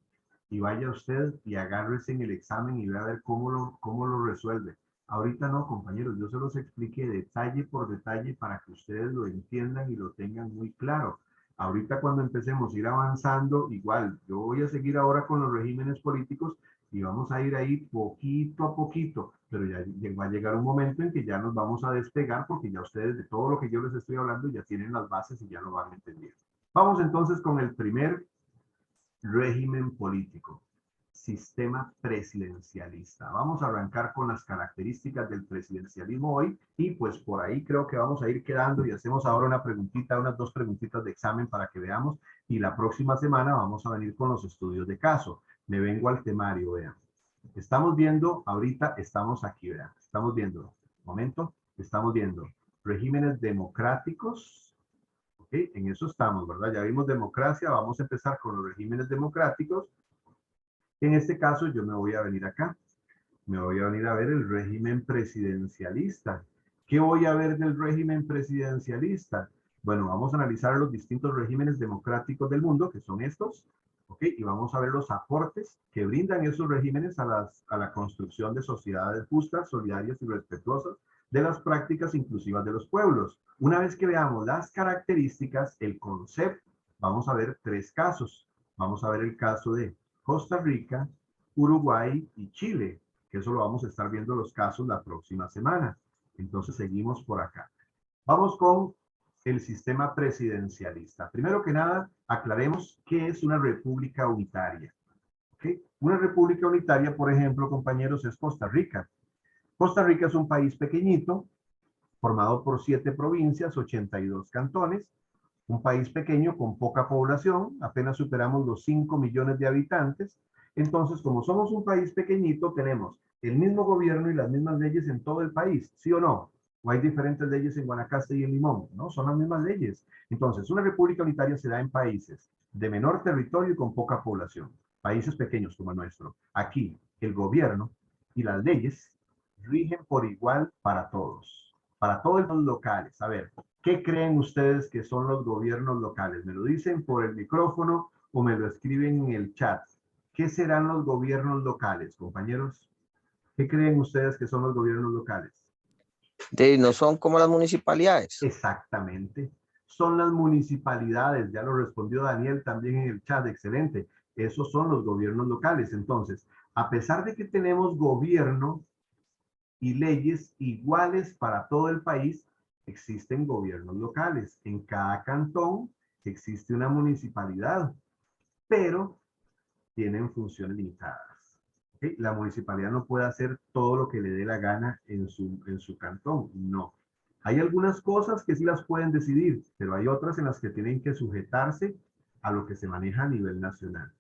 S1: y vaya usted y agárrese en el examen y vea a ver cómo lo resuelve. Ahorita no, compañeros, yo se los expliqué detalle por detalle para que ustedes lo entiendan y lo tengan muy claro. Ahorita, cuando empecemos a ir avanzando, igual, yo voy a seguir ahora con los regímenes políticos y vamos a ir ahí poquito a poquito, pero ya va a llegar un momento en que ya nos vamos a despegar, porque ya ustedes, de todo lo que yo les estoy hablando, ya tienen las bases y ya lo van a entender. Vamos entonces con el primer régimen político: sistema presidencialista. Vamos a arrancar con las características del presidencialismo hoy, y pues por ahí creo que vamos a ir quedando, y hacemos ahora una preguntita, unas 2 preguntitas de examen para que veamos, y la próxima semana vamos a venir con los estudios de caso. Me vengo al temario, vean. Estamos viendo, ahorita estamos aquí, vean. Estamos viendo, momento, estamos viendo regímenes democráticos. ¿Ok? En eso estamos, ¿verdad? Ya vimos democracia, vamos a empezar con los regímenes democráticos. En este caso yo me voy a venir acá. Me voy a venir a ver el régimen presidencialista. ¿Qué voy a ver del régimen presidencialista? Bueno, vamos a analizar los distintos regímenes democráticos del mundo, que son estos, ¿ok? Y vamos a ver los aportes que brindan esos regímenes a la construcción de sociedades justas, solidarias y respetuosas de las prácticas inclusivas de los pueblos. Una vez que veamos las características, el concepto, vamos a ver 3 casos. Vamos a ver el caso de Costa Rica, Uruguay y Chile, que eso lo vamos a estar viendo los casos la próxima semana. Entonces seguimos por acá. Vamos con el sistema presidencialista. Primero que nada, aclaremos qué es una república unitaria. ¿Okay? Una república unitaria, por ejemplo, compañeros, es Costa Rica. Costa Rica es un país pequeñito, formado por 7 provincias, 82 cantones, un país pequeño con poca población, apenas superamos los 5 millones de habitantes. Entonces, como somos un país pequeñito, tenemos el mismo gobierno y las mismas leyes en todo el país, ¿sí o no? ¿O hay diferentes leyes en Guanacaste y en Limón? No, son las mismas leyes. Entonces, una república unitaria se da en países de menor territorio y con poca población, países pequeños como el nuestro. Aquí, el gobierno y las leyes rigen por igual para todos los locales. A ver, ¿qué creen ustedes que son los gobiernos locales? ¿Me lo dicen por el micrófono o me lo escriben en el chat? ¿Qué serán los gobiernos locales, compañeros? ¿Qué creen ustedes que son los gobiernos locales?
S3: No son como las municipalidades.
S1: Exactamente. Son las municipalidades, ya lo respondió Daniel también en el chat, excelente. Esos son los gobiernos locales. Entonces, a pesar de que tenemos gobierno y leyes iguales para todo el país, existen gobiernos locales. En cada cantón existe una municipalidad, pero tienen funciones limitadas. ¿Okay? La municipalidad no puede hacer todo lo que le dé la gana en su cantón, no. Hay algunas cosas que sí las pueden decidir, pero hay otras en las que tienen que sujetarse a lo que se maneja a nivel nacional.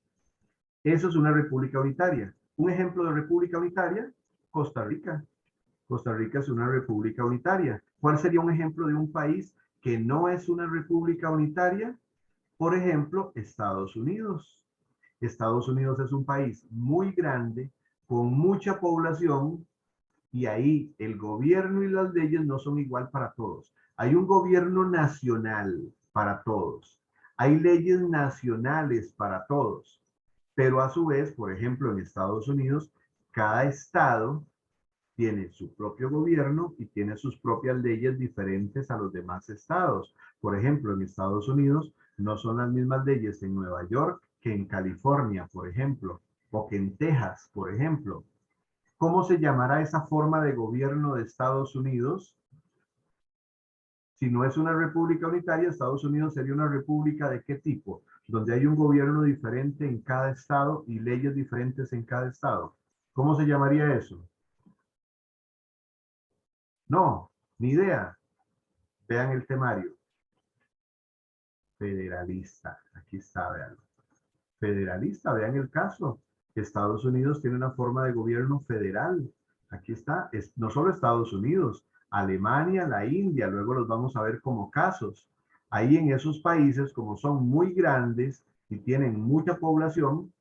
S1: Eso es una república unitaria. Un ejemplo de república unitaria, Costa Rica. Costa Rica es una república unitaria. ¿Cuál sería un ejemplo de un país que no es una república unitaria? Por ejemplo, Estados Unidos. Estados Unidos es un país muy grande, con mucha población, y ahí el gobierno y las leyes no son igual para todos. Hay un gobierno nacional para todos. Hay leyes nacionales para todos. Pero a su vez, por ejemplo, en Estados Unidos, cada estado tiene su propio gobierno y tiene sus propias leyes diferentes a los demás estados. Por ejemplo, en Estados Unidos no son las mismas leyes en Nueva York que en California, por ejemplo, o que en Texas, por ejemplo. ¿Cómo se llamará esa forma de gobierno de Estados Unidos? Si no es una república unitaria, Estados Unidos sería una república ¿de qué tipo? Donde hay un gobierno diferente en cada estado y leyes diferentes en cada estado. ¿Cómo se llamaría eso? No, ni idea. Vean el temario. Federalista. Aquí está, vean. Federalista, vean el caso. Estados Unidos tiene una forma de gobierno federal. Aquí está. No solo Estados Unidos, Alemania, la India, luego los vamos a ver como casos. Ahí en esos países, como son muy grandes y tienen mucha población,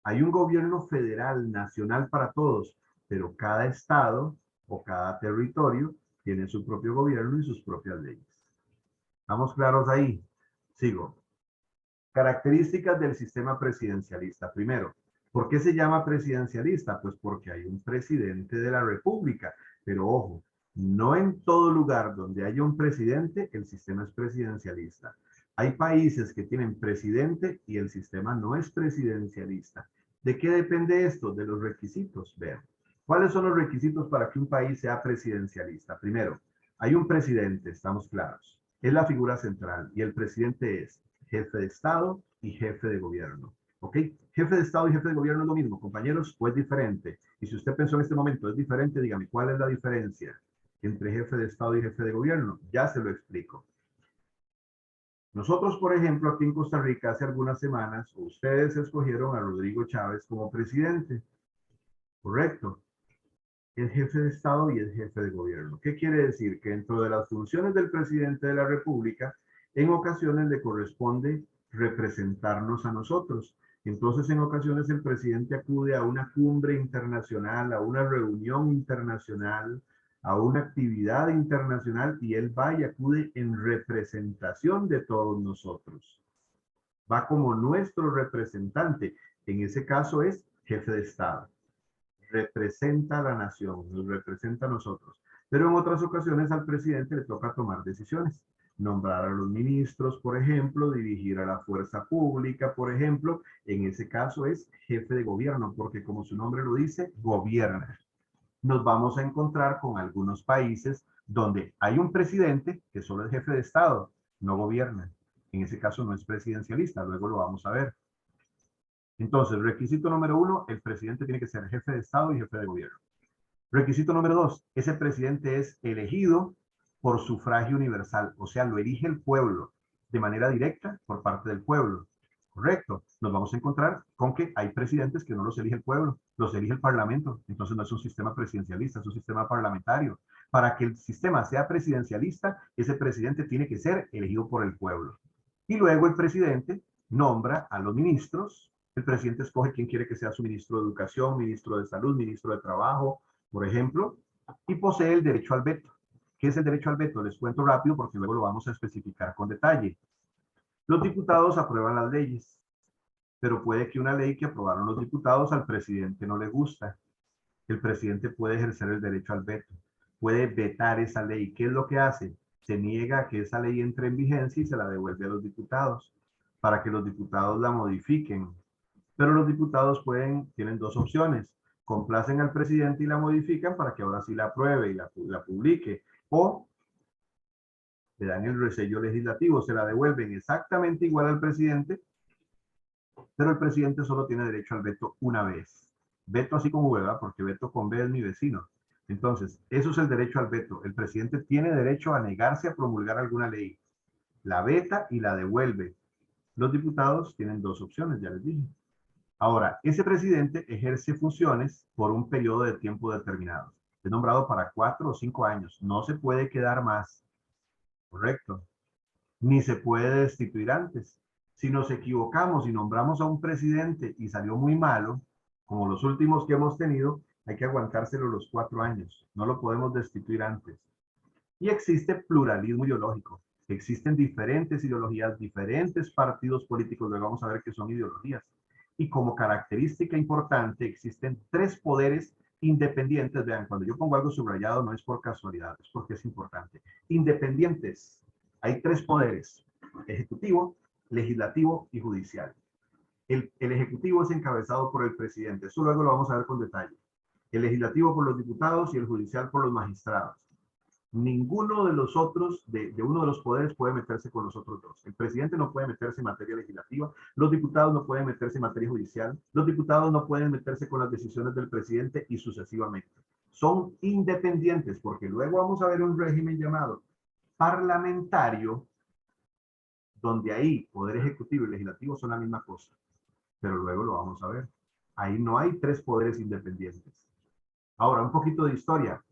S1: hay un gobierno federal, nacional para todos, pero cada estado o cada territorio tiene su propio gobierno y sus propias leyes. ¿Estamos claros ahí? Sigo. Características del sistema presidencialista. Primero, ¿por qué se llama presidencialista? Pues porque hay un presidente de la República. Pero ojo, no en todo lugar donde haya un presidente, el sistema es presidencialista. Hay países que tienen presidente y el sistema no es presidencialista. ¿De qué depende esto? De los requisitos. Vean. ¿Cuáles son los requisitos para que un país sea presidencialista? Primero, hay un presidente, estamos claros. Es la figura central y el presidente es jefe de Estado y jefe de gobierno. ¿Ok? Jefe de Estado y jefe de gobierno es lo mismo, compañeros, o es diferente. Y si usted pensó en este momento, es diferente, dígame, ¿cuál es la diferencia entre jefe de Estado y jefe de gobierno? Ya se lo explico. Nosotros, por ejemplo, aquí en Costa Rica, hace algunas semanas, ustedes escogieron a Rodrigo Chávez como presidente. ¿Correcto? el jefe de Estado y el jefe de gobierno. ¿Qué quiere decir? Que dentro de las funciones del presidente de la República, en ocasiones le corresponde representarnos a nosotros. Entonces, en ocasiones el presidente acude a una cumbre internacional, a una reunión internacional, a una actividad internacional, y él va y acude en representación de todos nosotros. Va como nuestro representante. En ese caso es jefe de Estado. Representa a la nación, nos representa a nosotros. Pero en otras ocasiones al presidente le toca tomar decisiones. Nombrar a los ministros, por ejemplo, dirigir a la fuerza pública, por ejemplo. En ese caso es jefe de gobierno, porque como su nombre lo dice, gobierna. Nos vamos a encontrar con algunos países donde hay un presidente que solo es jefe de Estado, no gobierna. En ese caso no es presidencialista, luego lo vamos a ver. Entonces, requisito número 1, el presidente tiene que ser jefe de Estado y jefe de gobierno. Requisito número 2, ese presidente es elegido por sufragio universal, o sea, lo elige el pueblo de manera directa por parte del pueblo. Correcto. Nos vamos a encontrar con que hay presidentes que no los elige el pueblo, los elige el parlamento. Entonces no es un sistema presidencialista, es un sistema parlamentario. Para que el sistema sea presidencialista, ese presidente tiene que ser elegido por el pueblo. Y luego el presidente nombra a los ministros. El presidente escoge quién quiere que sea su ministro de Educación, ministro de Salud, ministro de Trabajo, por ejemplo, y posee el derecho al veto. ¿Qué es el derecho al veto? Les cuento rápido porque luego lo vamos a especificar con detalle. Los diputados aprueban las leyes, pero puede que una ley que aprobaron los diputados al presidente no le gusta. El presidente puede ejercer el derecho al veto, puede vetar esa ley. ¿Qué es lo que hace? Se niega a que esa ley entre en vigencia y se la devuelve a los diputados para que los diputados la modifiquen. Pero los diputados tienen dos opciones: complacen al presidente y la modifican para que ahora sí la apruebe y la publique, o le dan el resello legislativo, se la devuelven exactamente igual al presidente, pero el presidente solo tiene derecho al veto una vez. Veto así como ¿verdad? Porque veto con B es mi vecino. Entonces, eso es el derecho al veto. El presidente tiene derecho a negarse a promulgar alguna ley. La veta y la devuelve. Los diputados tienen dos opciones, ya les dije. Ahora, ese presidente ejerce funciones por un periodo de tiempo determinado. Es nombrado para 4 o 5 años. No se puede quedar más. Correcto. Ni se puede destituir antes. Si nos equivocamos y nombramos a un presidente y salió muy malo, como los últimos que hemos tenido, hay que aguantárselo los 4 años. No lo podemos destituir antes. Y existe pluralismo ideológico. Existen diferentes ideologías, diferentes partidos políticos. Luego vamos a ver qué son ideologías. Y como característica importante, existen 3 poderes independientes. Vean, cuando yo pongo algo subrayado no es por casualidad, es porque es importante. Independientes. Hay 3 poderes: ejecutivo, legislativo y judicial. El ejecutivo es encabezado por el presidente. Eso luego lo vamos a ver con detalle. El legislativo por los diputados y el judicial por los magistrados. Ninguno de los otros, de uno de los poderes, puede meterse con los otros dos. El presidente no puede meterse en materia legislativa, los diputados no pueden meterse en materia judicial, los diputados no pueden meterse con las decisiones del presidente y sucesivamente. Son independientes, porque luego vamos a ver un régimen llamado parlamentario, donde ahí poder ejecutivo y legislativo son la misma cosa, pero luego lo vamos a ver. Ahí no hay 3 poderes independientes. Ahora, un poquito de historia.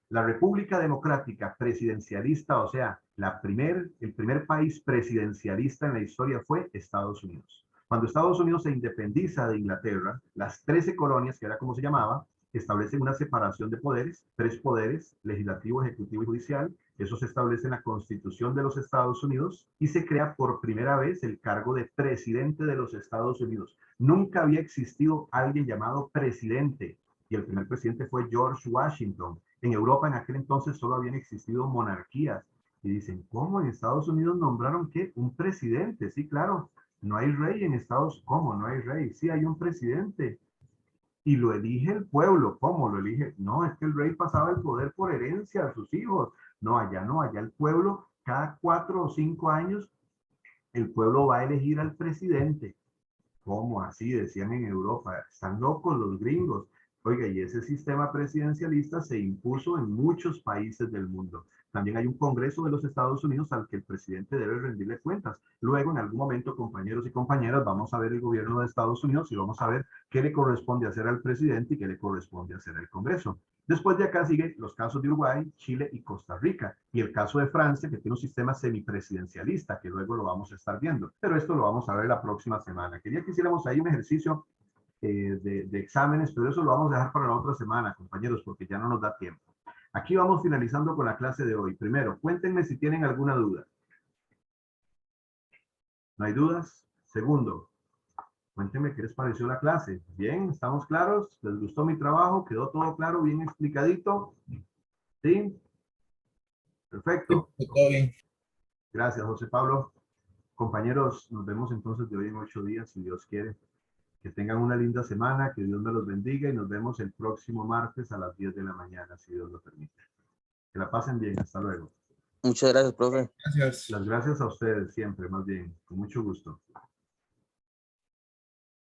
S1: La República Democrática presidencialista, o sea, el primer país presidencialista en la historia fue Estados Unidos. Cuando Estados Unidos se independiza de Inglaterra, las 13 colonias, que era como se llamaba, establecen una separación de poderes, 3 poderes, legislativo, ejecutivo y judicial. Eso se establece en la Constitución de los Estados Unidos y se crea por primera vez el cargo de presidente de los Estados Unidos. Nunca había existido alguien llamado presidente, y el primer presidente fue George Washington. En Europa en aquel entonces solo habían existido monarquías. Y dicen, ¿cómo en Estados Unidos nombraron qué? Un presidente. Sí, claro, no hay rey en Estados Unidos. ¿Cómo no hay rey? Sí, hay un presidente. Y lo elige el pueblo. ¿Cómo lo elige? No, es que el rey pasaba el poder por herencia a sus hijos. No, allá el pueblo, cada 4 o 5 años, el pueblo va a elegir al presidente. ¿Cómo así? Decían en Europa. Están locos los gringos. Oiga, y ese sistema presidencialista se impuso en muchos países del mundo. También hay un Congreso de los Estados Unidos al que el presidente debe rendirle cuentas. Luego, en algún momento, compañeros y compañeras, vamos a ver el gobierno de Estados Unidos y vamos a ver qué le corresponde hacer al presidente y qué le corresponde hacer al Congreso. Después de acá siguen los casos de Uruguay, Chile y Costa Rica. Y el caso de Francia, que tiene un sistema semipresidencialista, que luego lo vamos a estar viendo. Pero esto lo vamos a ver la próxima semana. Quería que hiciéramos ahí un ejercicio de exámenes, pero eso lo vamos a dejar para la otra semana, compañeros, porque ya no nos da tiempo. Aquí vamos finalizando con la clase de hoy. Primero, cuéntenme si tienen alguna duda. ¿No hay dudas? Segundo, cuéntenme qué les pareció la clase. Bien, ¿estamos claros? ¿Les gustó mi trabajo? ¿Quedó todo claro, bien explicadito? ¿Sí? Perfecto.
S4: Todo bien.
S1: Gracias, José Pablo. Compañeros, nos vemos entonces de hoy en 8 días, si Dios quiere. Que tengan una linda semana, que Dios me los bendiga y nos vemos el próximo martes a las 10 de la mañana, si Dios lo permite. Que la pasen bien, hasta luego.
S3: Muchas gracias, profe.
S4: Gracias.
S1: Las gracias a ustedes siempre, más bien, con mucho gusto.